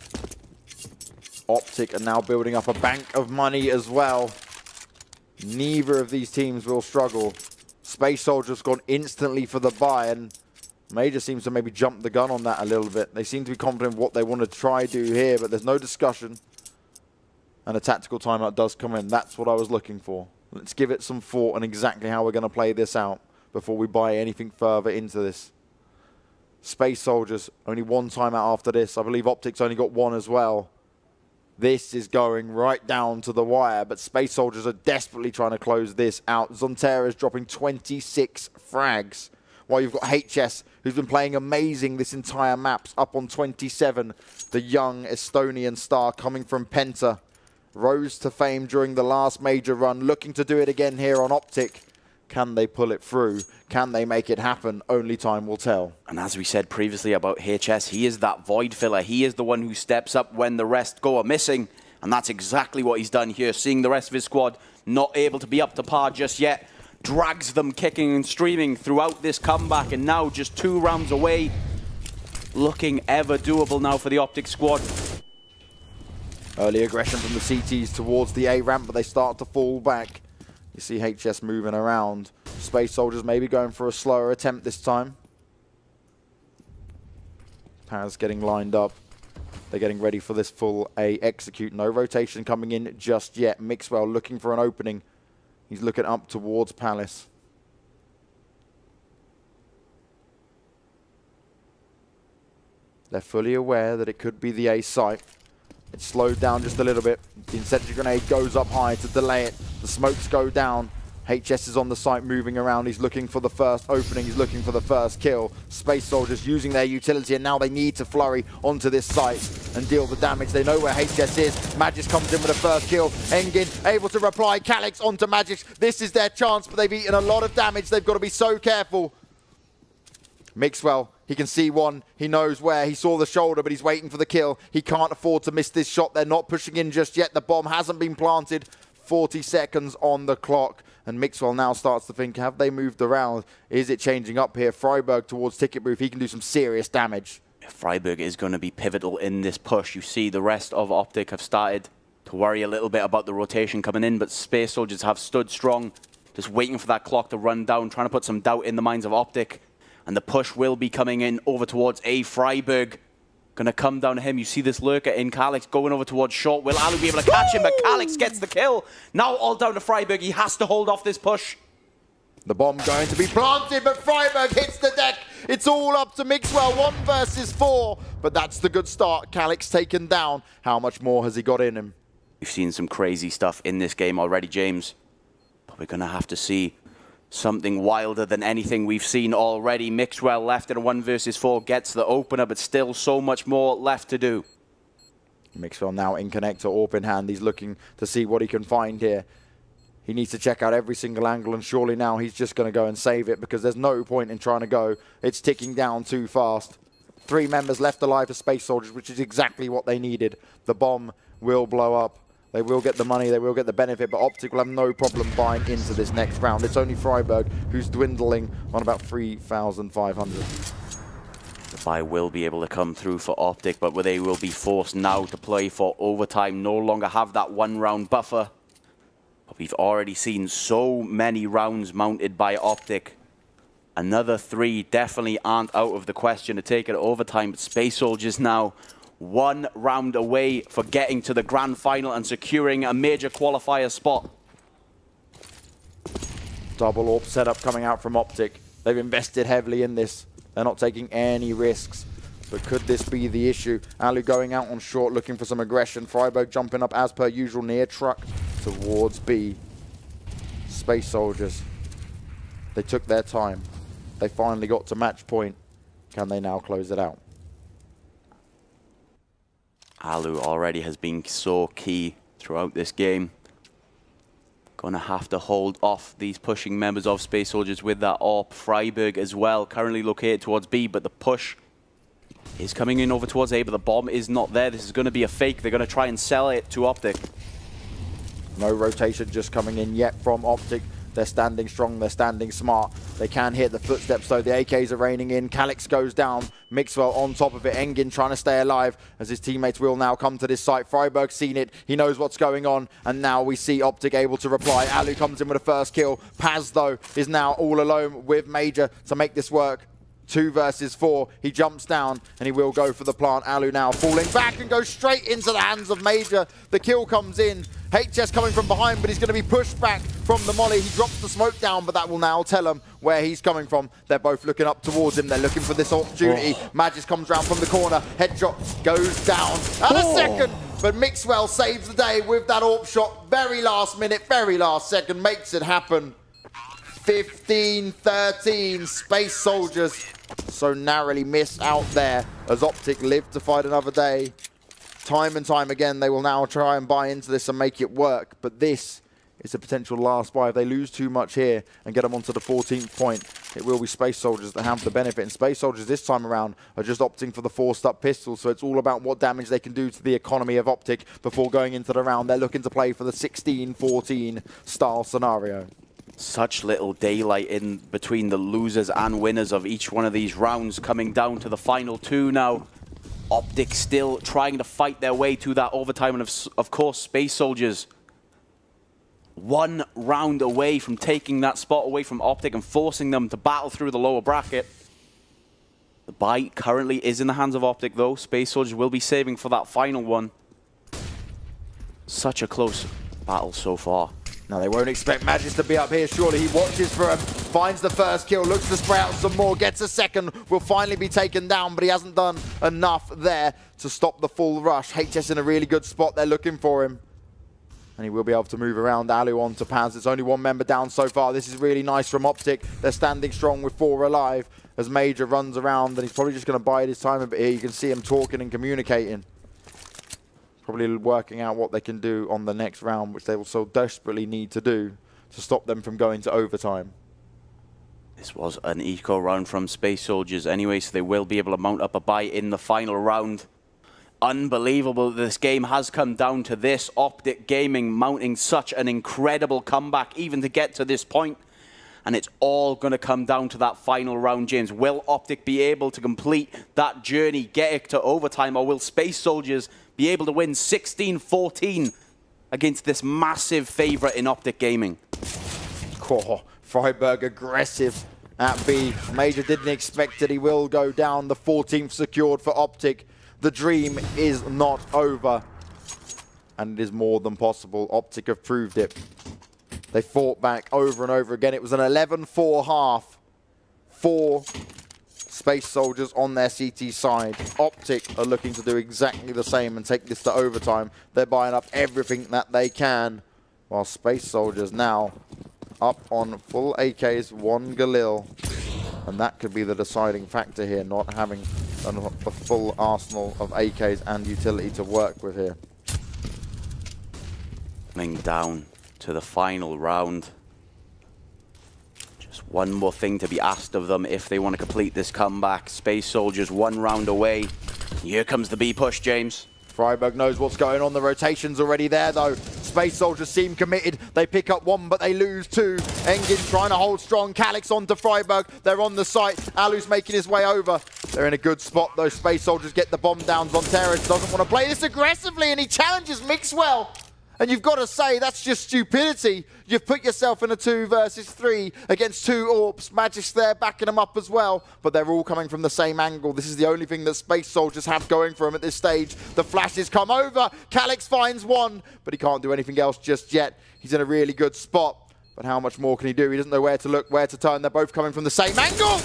OPTIC are now building up a bank of money as well. Neither of these teams will struggle. Space Soldiers gone instantly for the buy, and Major seems to maybe jump the gun on that a little bit. They seem to be confident in what they want to try do here, but there's no discussion. And a tactical timeout does come in. That's what I was looking for. Let's give it some thought on exactly how we're going to play this out before we buy anything further into this. Space Soldiers, only 1 timeout after this. I believe OPTIC's only got 1 as well. This is going right down to the wire, but Space Soldiers are desperately trying to close this out. XANTARES dropping 26 frags while you've got HS, who's been playing amazing this entire map, up on 27. The young Estonian star coming from Penta. Rose to fame during the last major run, looking to do it again here on OPTIC. Can they pull it through? Can they make it happen? Only time will tell. And as we said previously about HS, he is that void filler. He is the one who steps up when the rest go missing. And that's exactly what he's done here. Seeing the rest of his squad not able to be up to par just yet, drags them kicking and streaming throughout this comeback. And now just 2 rounds away, looking ever doable now for the OPTIC squad. Early aggression from the CTs towards the A ramp, but they start to fall back. You see HS moving around. Space Soldiers maybe going for a slower attempt this time. Paz getting lined up. They're getting ready for this full A execute. No rotation coming in just yet. Mixwell looking for an opening. He's looking up towards Palace. They're fully aware that it could be the A site. It's slowed down just a little bit. The incendiary grenade goes up high to delay it. The smokes go down. HS is on the site moving around. He's looking for the first opening. He's looking for the first kill. Space Soldiers using their utility, and now they need to flurry onto this site and deal the damage. They know where HS is. Magix comes in with the first kill. Engin able to reply. Calix onto Magix. This is their chance, but they've eaten a lot of damage. They've got to be so careful. Mixwell, he can see one, he knows where, he saw the shoulder, but he's waiting for the kill. He can't afford to miss this shot. They're not pushing in just yet. The bomb hasn't been planted. 40 seconds on the clock, and Mixwell now starts to think, have they moved around? Is it changing up here? Freiburg towards Ticket Booth, he can do some serious damage. Freiburg is going to be pivotal in this push. You see the rest of OPTIC have started to worry a little bit about the rotation coming in, but Space Soldiers have stood strong, just waiting for that clock to run down, trying to put some doubt in the minds of OPTIC. And the push will be coming in over towards A. Freiburg. Going to come down to him. You see this lurker in Calix going over towards short. Will Alu be able to catch him? But Calix gets the kill. Now all down to Freiburg. He has to hold off this push. The bomb going to be planted, but Freiburg hits the deck. It's all up to Mixwell. 1 versus 4. But that's the good start. Calix taken down. How much more has he got in him? We've seen some crazy stuff in this game already, James. But we're going to have to see something wilder than anything we've seen already. Mixwell left in a 1 versus 4 gets the opener, but still so much more left to do. Mixwell now in connector, AWP in hand. He's looking to see what he can find here. He needs to check out every single angle, and surely now he's just going to go and save it because there's no point in trying to go. It's ticking down too fast. 3 members left alive for Space Soldiers, which is exactly what they needed. The bomb will blow up. They will get the money, they will get the benefit, but OPTIC will have no problem buying into this next round. It's only Freiburg who's dwindling on about 3,500. The buy will be able to come through for OPTIC, but they will be forced now to play for overtime, no longer have that 1 round buffer. But we've already seen so many rounds mounted by OPTIC. Another 3 definitely aren't out of the question to take it to overtime, but Space Soldiers now 1 round away for getting to the grand final and securing a major qualifier spot. Double AWP setup coming out from OPTIC. They've invested heavily in this. They're not taking any risks. But could this be the issue? Alu going out on short, looking for some aggression. Freiburg jumping up as per usual near truck towards B. Space Soldiers. They took their time. They finally got to match point. Can they now close it out? Alu already has been so key throughout this game. Going to have to hold off these pushing members of Space Soldiers with that AWP. Freiburg as well, currently located towards B, but the push is coming in over towards A, but the bomb is not there. This is going to be a fake. They're going to try and sell it to OPTIC. No rotation just coming in yet from OPTIC. They're standing strong, they're standing smart. They can hit the footsteps, though. The AKs are raining in. Calix goes down. Mixwell on top of it. Engin trying to stay alive as his teammates will now come to this site. Freiburg's seen it. He knows what's going on. And now we see OPTIC able to reply. Alu comes in with a first kill. Paz, though, is now all alone with Major to make this work. 2 versus 4. He jumps down and he will go for the plant. Alu now falling back and goes straight into the hands of Major. The kill comes in. HS coming from behind, but he's going to be pushed back from the molly. He drops the smoke down, but that will now tell him where he's coming from. They're both looking up towards him. They're looking for this opportunity. Magix comes round from the corner. Headshot goes down. And a second, but Mixwell saves the day with that AWP shot. Very last minute, very last second, makes it happen. 15-13. Space Soldiers so narrowly miss out there as OPTIC live to fight another day. Time and time again, they will now try and buy into this and make it work. But this is a potential last buy. If they lose too much here and get them onto the 14th point, it will be Space Soldiers that have the benefit. And Space Soldiers this time around are just opting for the forced-up pistol. So it's all about what damage they can do to the economy of OPTIC before going into the round. They're looking to play for the 16-14 style scenario. Such little daylight in between the losers and winners of each one of these rounds, coming down to the final two now. OPTIC still trying to fight their way to that overtime, and of course Space Soldiers one round away from taking that spot away from OPTIC and forcing them to battle through the lower bracket. The bye currently is in the hands of OPTIC though. Space Soldiers will be saving for that final one. Such a close battle so far. Now they won't expect Magis to be up here, surely. He watches for him, finds the first kill, looks to spray out some more, gets a second, will finally be taken down, but he hasn't done enough there to stop the full rush. HS in a really good spot, they're looking for him. And he will be able to move around Alu onto Paz. It's only one member down so far. This is really nice from OPTIC. They're standing strong with 4 alive as Major runs around, and he's probably just going to bide his time a bit here. You can see him talking and communicating. Probably working out what they can do on the next round, which they will so desperately need to do to stop them from going to overtime. This was an eco round from Space Soldiers anyway, so they will be able to mount up a bye in the final round. Unbelievable this game has come down to this. OPTIC Gaming mounting such an incredible comeback even to get to this point. And it's all going to come down to that final round, James. Will OPTIC be able to complete that journey, get it to overtime, or will Space Soldiers be able to win 16-14 against this massive favourite in OPTIC Gaming? Oh, Freiburg aggressive at B. Major didn't expect it. He will go down. The 14th secured for OPTIC. The dream is not over. And it is more than possible. OPTIC have proved it. They fought back over and over again. It was an 11-4 half. 4 Space Soldiers on their CT side. OPTIC are looking to do exactly the same and take this to overtime. They're buying up everything that they can. While Space Soldiers now up on full AKs, 1 Galil. And that could be the deciding factor here, not having a full arsenal of AKs and utility to work with here. Coming down to the final round. Just one more thing to be asked of them if they want to complete this comeback. Space Soldiers 1 round away. Here comes the B push, James. Freiburg knows what's going on. The rotation's already there, though. Space Soldiers seem committed. They pick up 1, but they lose 2. Engin trying to hold strong. Calix onto Freiburg. They're on the site. Alu's making his way over. They're in a good spot, though. Space Soldiers get the bomb down. Zonteres doesn't want to play this aggressively, and he challenges Mixwell. And you've got to say, that's just stupidity. You've put yourself in a 2 versus 3 against 2 AWPs. Magic's there backing them up as well. But they're all coming from the same angle. This is the only thing that Space Soldiers have going for them at this stage. The flashes come over. Calix finds 1, but he can't do anything else just yet. He's in a really good spot. But how much more can he do? He doesn't know where to look, where to turn. They're both coming from the same angle.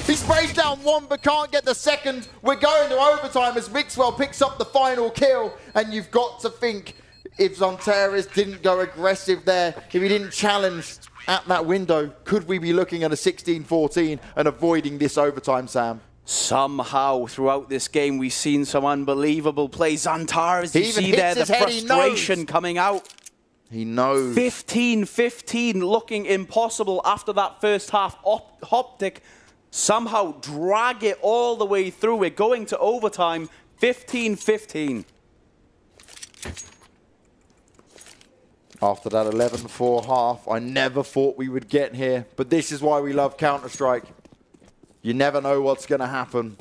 He sprays down 1, but can't get the second. We're going to overtime as Mixwell picks up the final kill. And you've got to think, if Zonteres didn't go aggressive there, if he didn't challenge at that window, could we be looking at a 16-14 and avoiding this overtime, Sam? Somehow, throughout this game, we've seen some unbelievable plays. Zonteres, you see there the frustration coming out. He knows. 15-15, looking impossible after that first half. OPTIC somehow drag it all the way through. We're going to overtime, 15-15. After that 11-4 half, I never thought we would get here. But this is why we love Counter-Strike. You never know what's going to happen.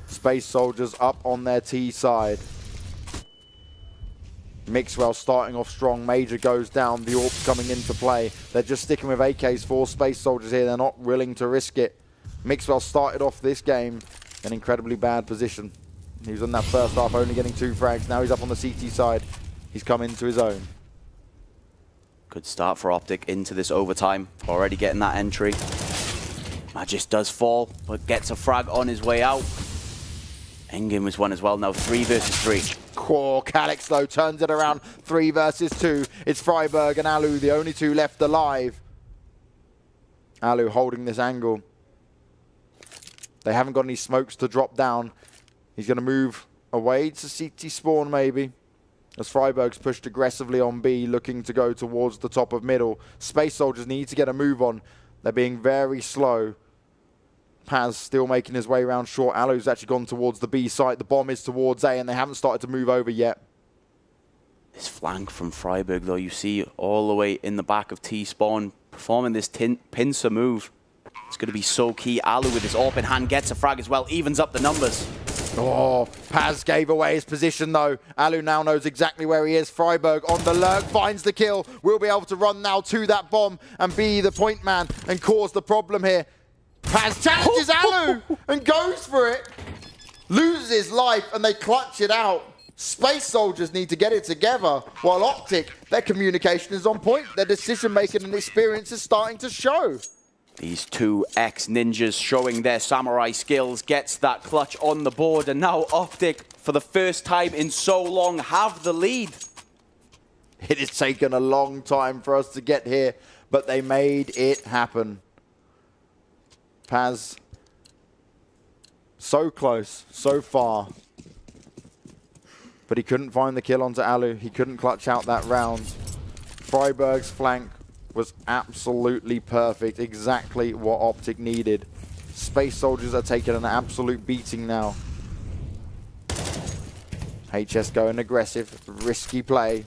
Space Soldiers up on their T side. Mixwell starting off strong. Major goes down. The AWP's coming into play. They're just sticking with AKs for Space Soldiers here. They're not willing to risk it. Mixwell started off this game in an incredibly bad position. He was in that first half only getting 2 frags. Now he's up on the CT side. He's come into his own. Good start for OPTIC into this overtime. Already getting that entry. Magis does fall, but gets a frag on his way out. Engin was 1 as well. Now 3 versus 3. Oh, Calix though turns it around. 3 versus 2. It's Freiburg and Alu, the only 2 left alive. Alu holding this angle. They haven't got any smokes to drop down. He's going to move away to CT spawn maybe. As Freiburg's pushed aggressively on B, looking to go towards the top of middle. Space Soldiers need to get a move on. They're being very slow. Paz still making his way around short. Alu's actually gone towards the B site. The bomb is towards A, and they haven't started to move over yet. This flank from Freiburg, though, you see all the way in the back of T-spawn, performing this pincer move. It's going to be so key. Alu with his AWP in hand gets a frag as well, evens up the numbers. Oh, Paz gave away his position though. Alu now knows exactly where he is. Freiburg on the lurk, finds the kill. Will be able to run now to that bomb and be the point man and cause the problem here. Paz challenges Alu and goes for it. Loses his life and they clutch it out. Space Soldiers need to get it together, while OPTIC, their communication is on point. Their decision-making and experience is starting to show. These 2 ex-ninjas showing their samurai skills, gets that clutch on the board, and now OPTIC, for the first time in so long, have the lead. It has taken a long time for us to get here, but they made it happen. Paz, so close, so far. But he couldn't find the kill onto Alu. He couldn't clutch out that round. Freiburg's flank was absolutely perfect. Exactly what OPTIC needed. Space Soldiers are taking an absolute beating now. HS going aggressive. Risky play.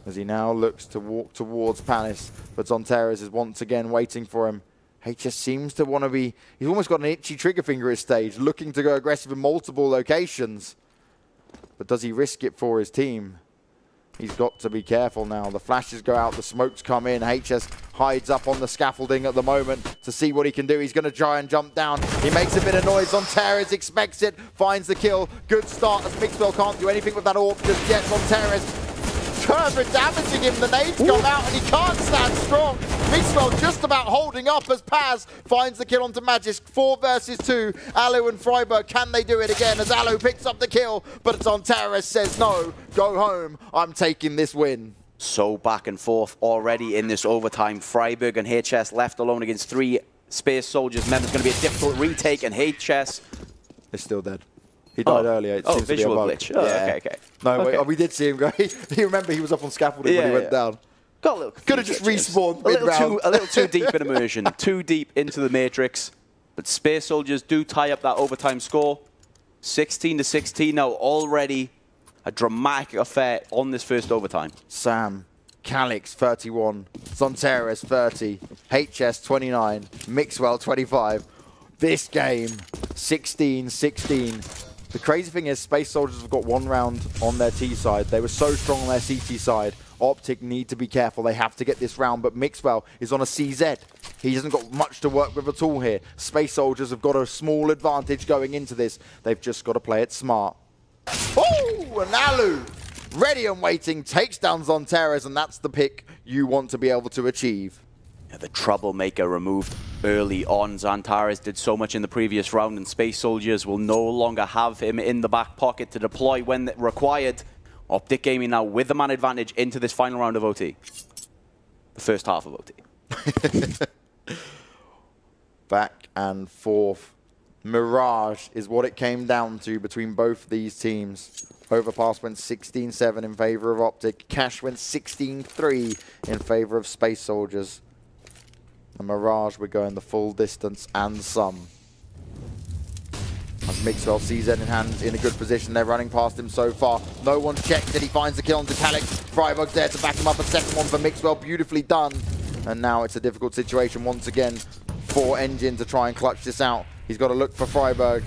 As he now looks to walk towards Palace. But XANTARES is once again waiting for him. HS seems to want to be... He's almost got an itchy trigger finger at his stage, looking to go aggressive in multiple locations. But does he risk it for his team? He's got to be careful now. The flashes go out, the smokes come in. HS hides up on the scaffolding at the moment to see what he can do. He's going to try and jump down. He makes a bit of noise. XANTARES expects it, finds the kill. Good start as Mixwell can't do anything with that AWP just yet. XANTARES further damaging him. The nades come out and he can't stand strong. Mixwell just about holding up as Paz finds the kill onto Magisk. 4 versus 2. Alu and Freiburg, can they do it again as Alu picks up the kill? But XANTARES says no, go home. I'm taking this win. So back and forth already in this overtime. Freiburg and HS left alone against 3 Space Soldiers men. There's going to be a difficult retake, and HS is still dead. He died earlier. It seems visual to be a glitch. Oh, yeah. okay. No, okay. we did see him go. You remember he was up on scaffolding when he went down. Got a little could have just respawned a little too deep in immersion, too deep into the matrix. But Space Soldiers do tie up that overtime score. 16-16 now, already a dramatic affair on this first overtime. Sam, Calix 31, XANTARES 30, HS 29, Mixwell 25. This game 16-16. The crazy thing is Space Soldiers have got 1 round on their T side. They were so strong on their CT side. OPTIC need to be careful. They have to get this round, but Mixwell is on a CZ. He hasn't got much to work with at all here. Space Soldiers have got a small advantage going into this. They've just got to play it smart. Oh, and Alu, ready and waiting, takes down XANTARES, and that's the pick you want to be able to achieve. Yeah, the troublemaker removed early on. XANTARES did so much in the previous round, and Space Soldiers will no longer have him in the back pocket to deploy when required. OPTIC Gaming now with the man advantage into this final round of OT. The first half of OT. Back and forth. Mirage is what it came down to between both these teams. Overpass went 16-7 in favor of OPTIC. Cash went 16-3 in favor of Space Soldiers. And Mirage were going the full distance and some. As Mixwell sees it in hand, in a good position. They're running past him so far. No one's checked it. He finds the kill onto Calix. Freiburg's there to back him up. A second one for Mixwell. Beautifully done. And now it's a difficult situation once again for Engine to try and clutch this out. He's got to look for Freiburg.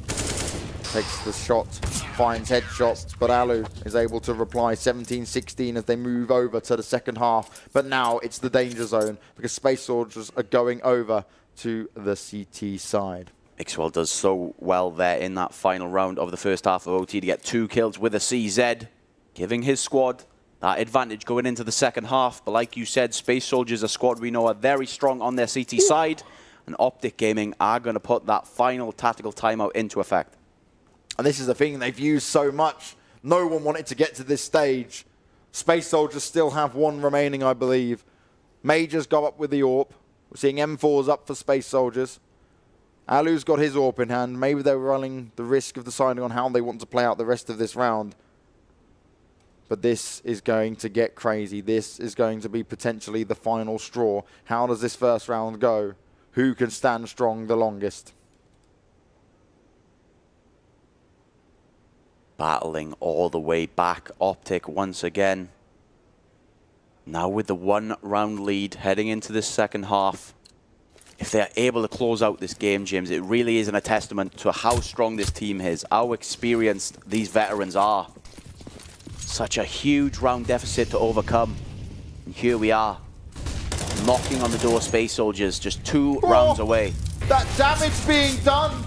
Takes the shot, finds headshot, but Alu is able to reply. 17-16 as they move over to the second half. But now it's the danger zone because Space Soldiers are going over to the CT side. Mixwell does so well there in that final round of the first half of OT to get 2 kills with a CZ, giving his squad that advantage going into the second half. But like you said, Space Soldiers, a squad we know are very strong on their CT side. and OPTIC Gaming are going to put that final tactical timeout into effect. And this is the thing they've used so much. No one wanted to get to this stage. Space Soldiers still have one remaining, I believe. Majors go up with the AWP. We're seeing M4s up for Space Soldiers. Alu's got his AWP in hand. Maybe they're running the risk of deciding on how they want to play out the rest of this round. But this is going to get crazy. This is going to be potentially the final straw. How does this first round go? Who can stand strong the longest? Battling all the way back, OPTIC once again. Now with the 1 round lead heading into this second half. If they're able to close out this game, James, it really isn't a testament to how strong this team is, how experienced these veterans are. Such a huge round deficit to overcome. And here we are, knocking on the door, Space Soldiers, just 2 rounds away. That damage being done.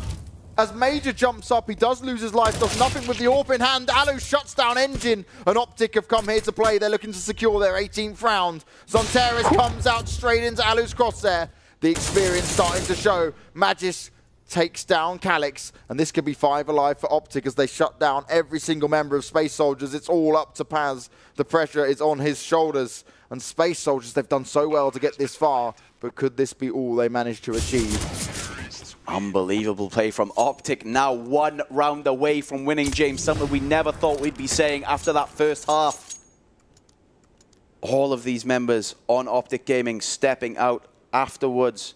As Major jumps up, he does lose his life, does nothing with the AWP in hand. Alu shuts down Engine, and OPTIC have come here to play. They're looking to secure their 18th round. XANTARES comes out straight into Alu's crosshair. The experience starting to show. Magis takes down Calyx, and this could be 5 alive for OPTIC as they shut down every single member of Space Soldiers. It's all up to Paz. The pressure is on his shoulders, and Space Soldiers, they've done so well to get this far, but could this be all they managed to achieve? Unbelievable play from OPTIC, now 1 round away from winning, James, something we never thought we'd be saying after that first half. All of these members on OPTIC Gaming stepping out afterwards.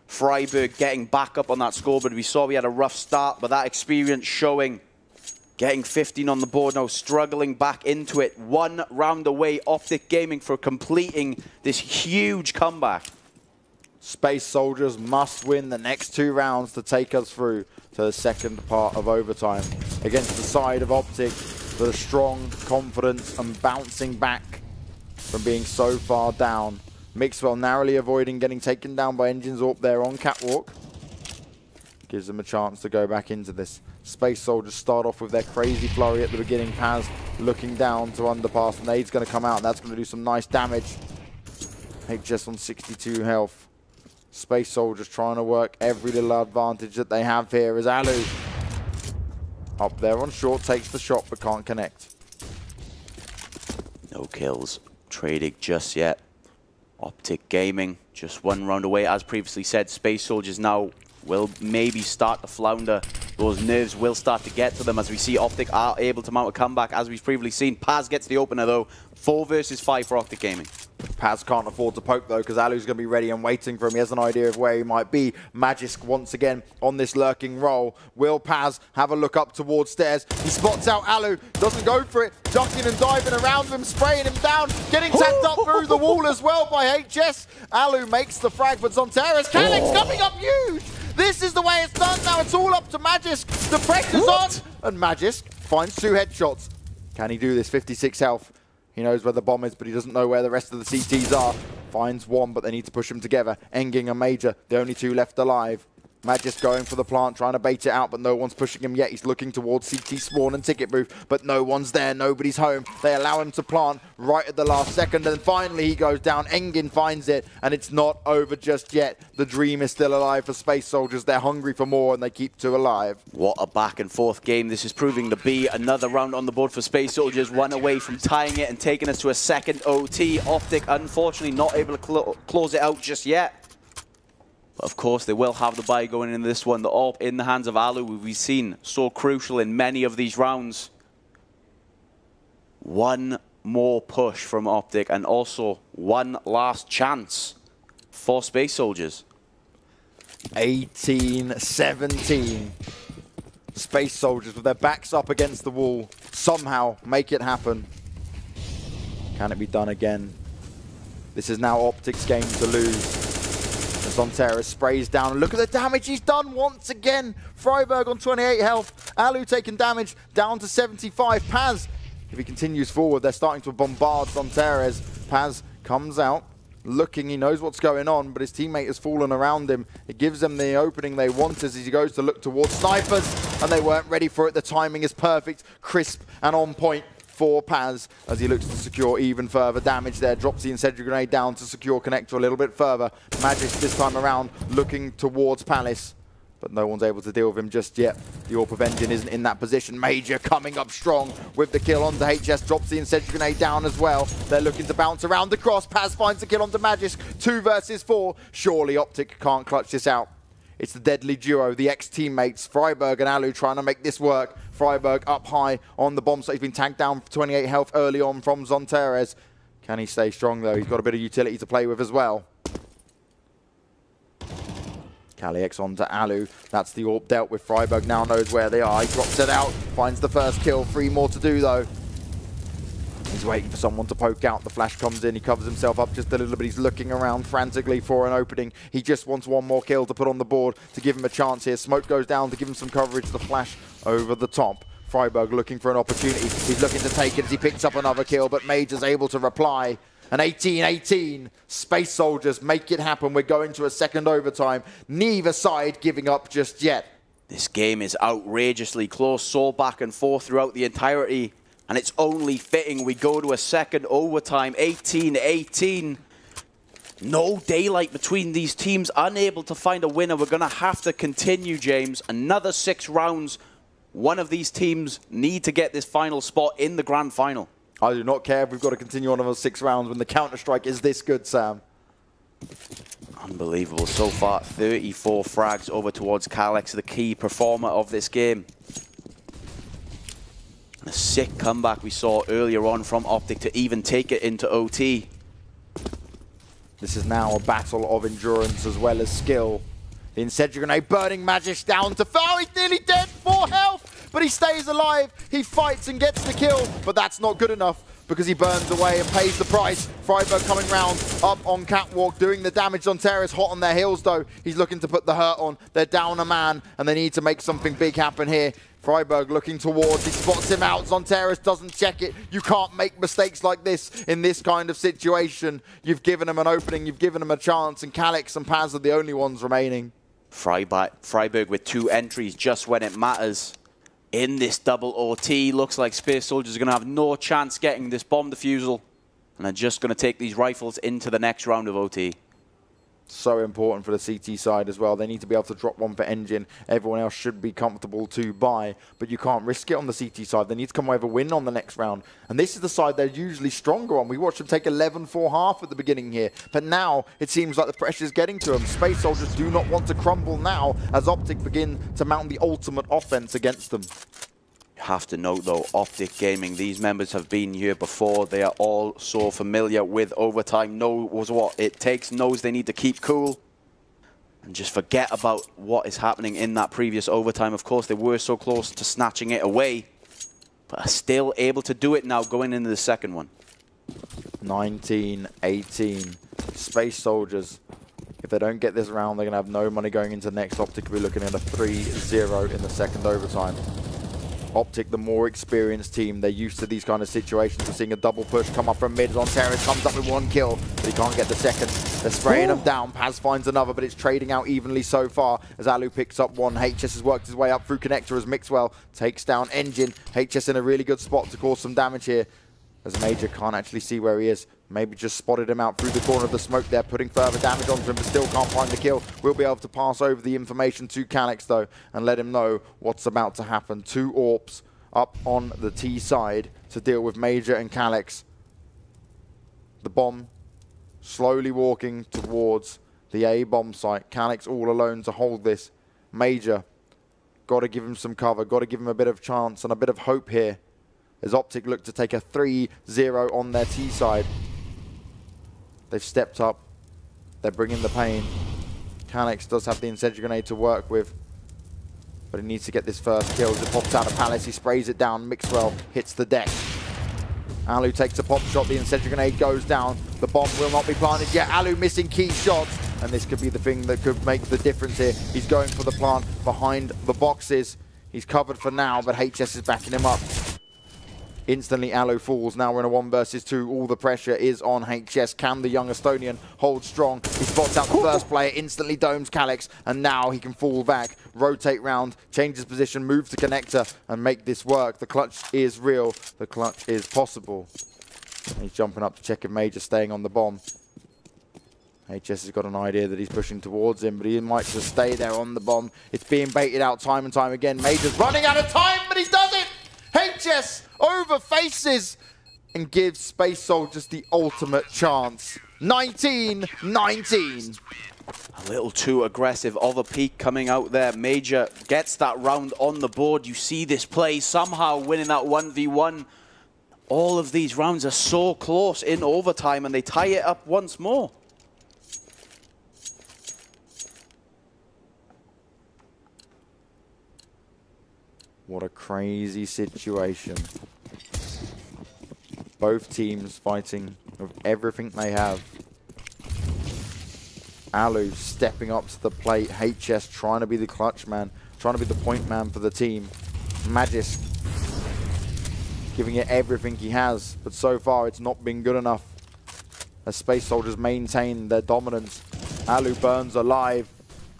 Freiburg getting back up on that scoreboard. We saw we had a rough start, but that experience showing. Getting 15 on the board now, struggling back into it. 1 round away, OPTIC Gaming for completing this huge comeback. Space Soldiers must win the next 2 rounds to take us through to the second part of overtime. Against the side of OPTIC with a strong confidence and bouncing back from being so far down. Mixwell narrowly avoiding getting taken down by Engine's AWP there on Catwalk. Gives them a chance to go back into this. Space Soldiers start off with their crazy flurry at the beginning. Paz looking down to underpass. Nade's going to come out, and that's going to do some nice damage. HS on 62 health. Space Soldiers trying to work every little advantage that they have here as Alu up there on short, takes the shot but can't connect. No kills trading just yet. OPTIC Gaming just 1 round away. As previously said, Space Soldiers now will maybe start to flounder. Those nerves will start to get to them as we see OPTIC are able to mount a comeback as we've previously seen. Paz gets the opener though. 4 versus 5 for OPTIC Gaming. Paz can't afford to poke though because Alu's going to be ready and waiting for him. He has an idea of where he might be. Magisk once again on this lurking roll. Will Paz have a look up towards stairs? He spots out Alu, doesn't go for it, ducking and diving around him, spraying him down, getting tapped up through the wall as well by HS. Alu makes the frag for XANTARES. Calyx coming up huge! This is the way it's done now. It's all up to Magisk. The pressure's on, and Magisk finds 2 headshots. Can he do this? 56 health. He knows where the bomb is, but he doesn't know where the rest of the CTs are. Finds 1, but they need to push him together. Enging and Major, the only 2 left alive. Magisk going for the plant, trying to bait it out, but no one's pushing him yet. He's looking towards CT spawn and ticket booth, but no one's there. Nobody's home. They allow him to plant right at the last second, and finally he goes down. Engin finds it, and it's not over just yet. The dream is still alive for Space Soldiers. They're hungry for more, and they keep 2 alive. What a back and forth game this is proving to be. Another round on the board for Space Soldiers, 1 away from tying it and taking us to a second OT. OPTIC, unfortunately, not able to close it out just yet. But of course, they will have the bye going into this one. The AWP in the hands of Alu, we've seen so crucial in many of these rounds. 1 more push from OPTIC, and also 1 last chance for Space Soldiers. 18-17. Space Soldiers with their backs up against the wall somehow make it happen. Can it be done again? This is now OPTIC's game to lose. XANTARES sprays down. Look at the damage he's done once again. Freiburg on 28 health. Alu taking damage down to 75. Paz, if he continues forward, they're starting to bombard XANTARES. Paz comes out, looking, he knows what's going on, but his teammate has fallen around him. It gives them the opening they want as he goes to look towards snipers, and they weren't ready for it. The timing is perfect, crisp, and on point. for Paz as he looks to secure even further damage there. Drops the incendiary grenade down to secure Connector a little bit further. Magic this time around looking towards Palace, but no one's able to deal with him just yet. The AWP of Engine isn't in that position. Major coming up strong with the kill onto HS. Drops the incendiary grenade down as well. They're looking to bounce around the cross. Paz finds the kill onto Magisk. 2 versus 4. Surely OPTIC can't clutch this out. It's the deadly duo, the ex-teammates, Freiberg and Alu, trying to make this work. Freiberg up high on the bomb, so he's been tanked down for 28 health early on from XANTARES. Can he stay strong, though? He's got a bit of utility to play with as well. Kalix onto Alu. That's the AWP dealt with. Freiberg now knows where they are. He drops it out, finds the first kill. 3 more to do, though. He's waiting for someone to poke out. The flash comes in. He covers himself up just a little bit. He's looking around frantically for an opening. He just wants one more kill to put on the board to give him a chance here. Smoke goes down to give him some coverage. The flash over the top. Freiberg looking for an opportunity. He's looking to take it as he picks up another kill, but Major's able to reply. An 18-18. Space Soldiers make it happen. We're going to a second overtime. Neither side giving up just yet. This game is outrageously close, so back and forth throughout the entirety. And it's only fitting we go to a second overtime, 18-18. No daylight between these teams, unable to find a winner. We're going to have to continue, James. Another 6 rounds. One of these teams need to get this final spot in the grand final. I do not care if we've got to continue on another 6 rounds when the Counter-Strike is this good, Sam. Unbelievable. So far, 34 frags over towards Kalix, the key performer of this game. A sick comeback we saw earlier on from OPTIC to even take it into OT. This is now a battle of endurance as well as skill. The incendiary grenade burning Magisk down to foul. He's nearly dead, 4 health, but he stays alive. He fights and gets the kill, but that's not good enough because he burns away and pays the price. Freiberg coming round up on catwalk, doing the damage. XANTARES hot on their heels though. He's looking to put the hurt on. They're down a man and they need to make something big happen here. Freiberg looking towards, he spots him out. XANTARES doesn't check it. You can't make mistakes like this in this kind of situation. You've given him an opening, you've given him a chance, and Kalix and Paz are the only ones remaining. Freiberg with 2 entries just when it matters. In this double OT, looks like Space Soldiers are going to have no chance getting this bomb defusal. And are just going to take these rifles into the next round of OT. So important for the CT side as well. They need to be able to drop one for Engine. Everyone else should be comfortable to buy, but you can't risk it on the CT side. They need to come away with a win on the next round. And this is the side they're usually stronger on. We watched them take 11-4 half at the beginning here, but now it seems like the pressure is getting to them. Space Soldiers do not want to crumble now as OPTIC begin to mount the ultimate offense against them. Have to note though, OPTIC Gaming, these members have been here before. They are all so familiar with overtime, knows what it takes, knows they need to keep cool and just forget about what is happening in that previous overtime. Of course, they were so close to snatching it away, but are still able to do it now going into the second one. 19-18. Space Soldiers, if they don't get this round, they're going to have no money going into next. OPTIC will be looking at a 3-0 in the second overtime. OPTIC, the more experienced team, they're used to these kind of situations. We're seeing a double push come up from mid. XANTARES comes up with 1 kill, but he can't get the second. They're spraying him down. Paz finds another, but it's trading out evenly so far as Alu picks up 1. HS has worked his way up through Connector as Mixwell takes down Engine. HS in a really good spot to cause some damage here as Major can't actually see where he is. Maybe just spotted him out through the corner of the smoke there, putting further damage onto him, but still can't find the kill. We'll be able to pass over the information to Kalix, though, and let him know what's about to happen. 2 AWPs up on the T side to deal with Major and Kalix. The bomb slowly walking towards the A bomb site. Kalix all alone to hold this. Major, got to give him some cover, got to give him a bit of chance and a bit of hope here as OPTIC look to take a 3-0 on their T side. They've stepped up. They're bringing the pain. Kalix does have the incendiary grenade to work with, but he needs to get this first kill. As it pops out of Palace, he sprays it down. Mixwell hits the deck. Alu takes a pop shot. The incendiary grenade goes down. The bomb will not be planted yet. Alu missing key shots, and this could be the thing that could make the difference here. He's going for the plant behind the boxes. He's covered for now, but HS is backing him up. Instantly, Alu falls. Now we're in a 1 versus 2. All the pressure is on HS. Can the young Estonian hold strong? He spots out the first player, instantly domes Calix, and now he can fall back, rotate round, change his position, move to connector, and make this work. The clutch is real. The clutch is possible. And he's jumping up to check if Major's staying on the bomb. HS has got an idea that he's pushing towards him, but he might just stay there on the bomb. It's being baited out time and time again. Major's running out of time, but he does it! HS over faces and gives Space Soldiers the ultimate chance. 19-19. A little too aggressive of a peak coming out there. Major gets that round on the board. You see this play somehow winning that 1v1. All of these rounds are so close in overtime, and they tie it up once more. What a crazy situation. Both teams fighting with everything they have. Alu stepping up to the plate. HS trying to be the clutch man, trying to be the point man for the team. Magisk giving it everything he has, but so far it's not been good enough as Space Soldiers maintain their dominance. Alu burns alive.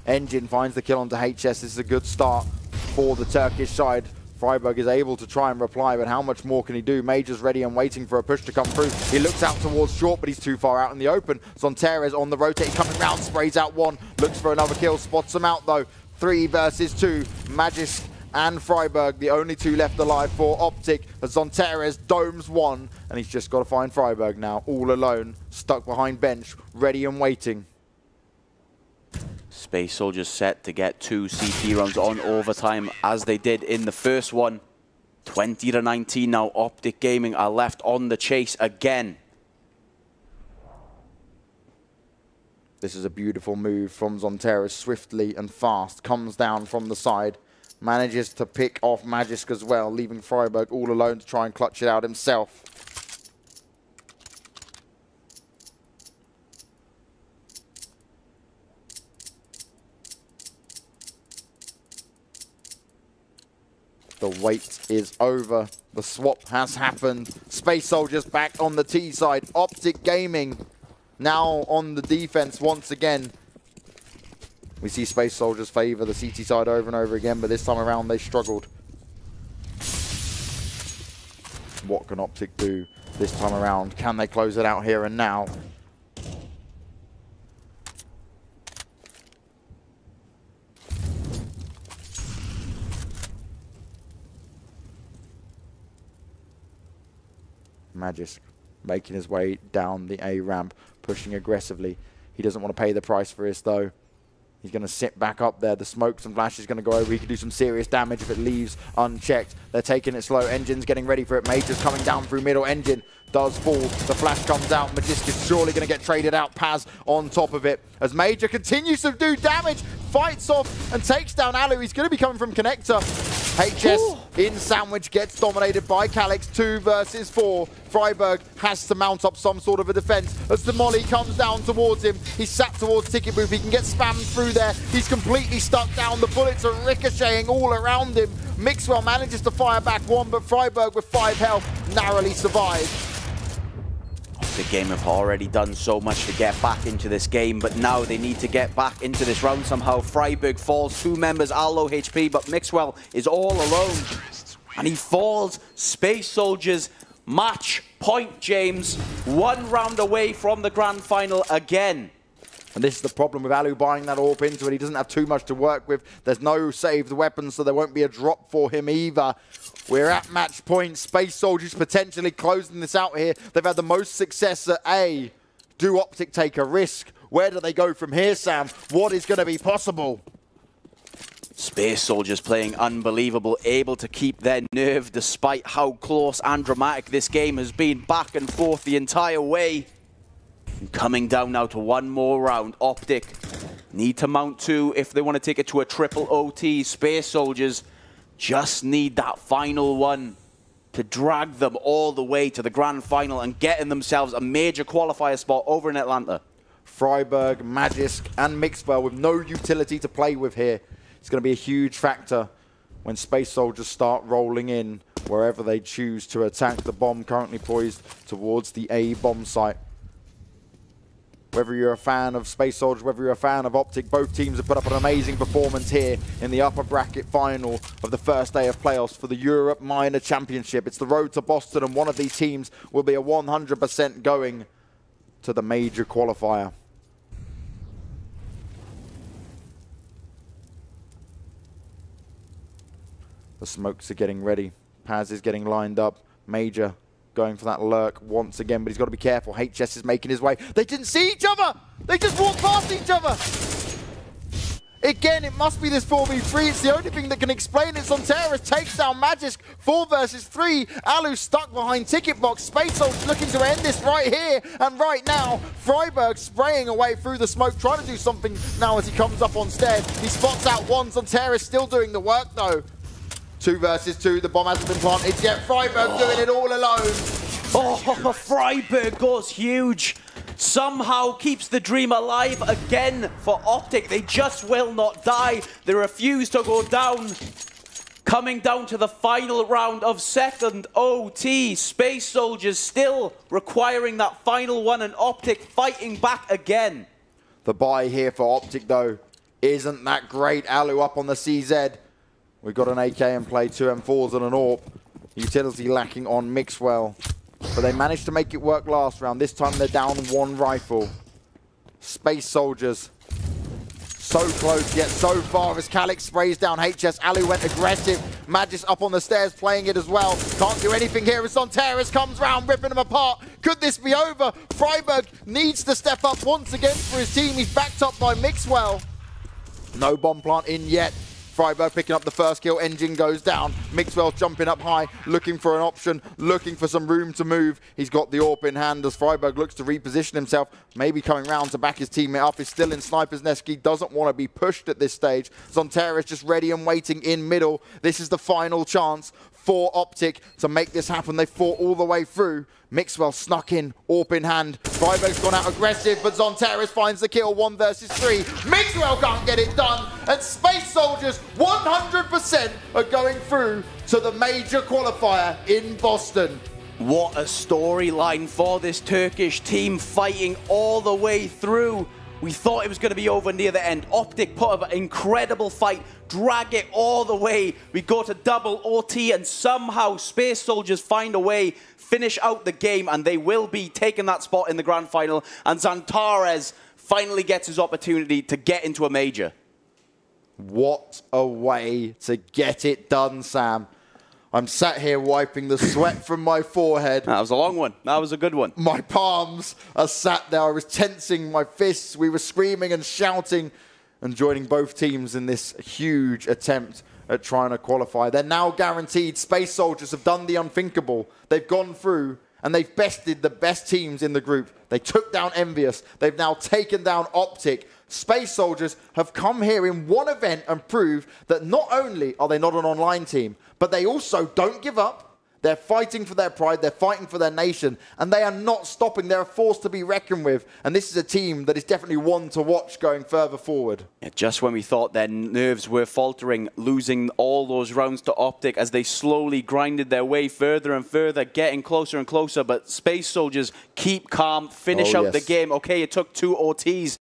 Engine finds the kill onto HS. This is a good start for the Turkish side. Freiburg is able to try and reply, but how much more can he do? Major's ready and waiting for a push to come through. He looks out towards short, but he's too far out in the open. XANTARES on the rotate, coming round, sprays out one, looks for another kill, spots him out though. 3 versus 2, Magisk and Freiburg, the only 2 left alive for OPTIC, as XANTARES domes one, and he's just got to find Freiburg now, all alone, stuck behind bench, ready and waiting. Space Soldiers set to get 2 CT rounds on overtime as they did in the first one. 20-19 now. OPTIC Gaming are left on the chase again. This is a beautiful move from XANTARES, swiftly and fast. Comes down from the side. Manages to pick off Magisk as well, leaving Freiburg all alone to try and clutch it out himself. The wait is over. The swap has happened. Space Soldiers back on the T side. OPTIC Gaming now on the defense once again. We see Space Soldiers favor the CT side over and over again, but this time around they struggled. What can OPTIC do this time around? Can they close it out here and now? Magisk making his way down the A ramp, pushing aggressively. He doesn't want to pay the price for this though. He's going to sit back up there. The smokes and flashes going to go over. He can do some serious damage if it leaves unchecked. They're taking it slow. Engine's getting ready for it. Major's coming down through middle. Engine does fall. The flash comes out. Magisk is surely going to get traded out. Paz on top of it. As Major continues to do damage, fights off and takes down Alu. He's going to be coming from connector. HS in sandwich gets dominated by Calix. 2 versus 4. Freiburg has to mount up some sort of a defense as the molly comes down towards him. He's sat towards ticket booth. He can get spammed through there. He's completely stuck down. The bullets are ricocheting all around him. Mixwell manages to fire back one, but Freiburg with 5 health narrowly survives. The game have already done so much to get back into this game, but now they need to get back into this round somehow. Freiburg falls, 2 members are low HP, but Mixwell is all alone. And he falls. Space Soldiers match point, James. 1 round away from the grand final again. And this is the problem with Alu buying that AWP into it. He doesn't have too much to work with. There's no saved weapons, so there won't be a drop for him either. We're at match point. Space Soldiers potentially closing this out here. They've had the most success at A. Do OPTIC take a risk? Where do they go from here, Sam? What is going to be possible? Space Soldiers playing unbelievable, able to keep their nerve despite how close and dramatic this game has been, back and forth the entire way. Coming down now to 1 more round. OPTIC need to mount 2 if they want to take it to a triple OT. Space Soldiers just need that final one to drag them all the way to the grand final and getting themselves a major qualifier spot over in Atlanta. Freiburg, Magisk and Mixwell with no utility to play with here. It's going to be a huge factor when Space Soldiers start rolling in. wherever they choose to attack. The bomb currently poised towards the A bomb site. Whether you're a fan of Space Soldier, whether you're a fan of OPTIC, both teams have put up an amazing performance here in the upper bracket final of the first day of playoffs for the Europe Minor Championship. It's the road to Boston, and one of these teams will be a 100% going to the major qualifier. The smokes are getting ready. Paz is getting lined up. Major going for that lurk once again, but he's got to be careful. HS is making his way. They didn't see each other! They just walked past each other! Again, it must be this 4v3. It's the only thing that can explain it. Sontarez takes down Magisk. 4 versus 3. Alu stuck behind Ticket Box. Space Soldier looking to end this right here and right now. Freiburg spraying away through the smoke, trying to do something now as he comes up on stairs. He spots out one. Sontarez still doing the work though. 2 versus 2, the bomb hasn't been planted yet. Freiburg doing it all alone. Oh, Freiburg goes huge. Somehow keeps the dream alive again for OPTIC. They just will not die. They refuse to go down. Coming down to the final round of second OT. Space Soldiers still requiring that final one, and OPTIC fighting back again. The buy here for OPTIC though isn't that great. Alu up on the CZ. We've got an AK in play, 2 M4s and an AWP. Utility lacking on Mixwell. But they managed to make it work last round. This time they're down 1 rifle. Space Soldiers. So close yet so far as Calix sprays down HS. Alu went aggressive. Magis up on the stairs playing it as well. Can't do anything here as Sontarez comes round ripping them apart. Could this be over? Freiburg needs to step up once again for his team. He's backed up by Mixwell. No bomb plant in yet. Freiburg picking up the first kill, engine goes down. Mixwell jumping up high, looking for an option, looking for some room to move. He's got the AWP in hand as Freiburg looks to reposition himself, maybe coming round to back his teammate up. He's still in sniper's nest. He doesn't want to be pushed at this stage. Sontarez just ready and waiting in middle. This is the final chance for OPTIC to make this happen. They fought all the way through. Mixwell snuck in, AWP in hand. Freiburg's gone out aggressive, but Sontarez finds the kill, 1 versus 3. Mixwell can't get it done, and Space Soldiers 100% are going through to the major qualifier in Boston. What a storyline for this Turkish team, fighting all the way through. We thought it was going to be over near the end. OPTIC put up an incredible fight, drag it all the way. We go to double OT, and somehow Space Soldiers find a way, finish out the game, and they will be taking that spot in the grand final. And XANTARES finally gets his opportunity to get into a major. What a way to get it done, Sam. I'm sat here wiping the sweat from my forehead. That was a long one. That was a good one. My palms are sat there. I was tensing my fists. We were screaming and shouting and joining both teams in this huge attempt at trying to qualify. They're now guaranteed. Space Soldiers have done the unthinkable. They've gone through and they've bested the best teams in the group. They took down Envious. They've now taken down OPTIC. Space Soldiers have come here in one event and proved that not only are they not an online team, but they also don't give up. They're fighting for their pride, they're fighting for their nation, and they are not stopping. They're a force to be reckoned with, and this is a team that is definitely one to watch going further forward. Yeah, just when we thought their nerves were faltering, losing all those rounds to OPTIC as they slowly grinded their way further and further, getting closer and closer, but Space Soldiers keep calm, finish out the game. Okay, it took 2 OTs.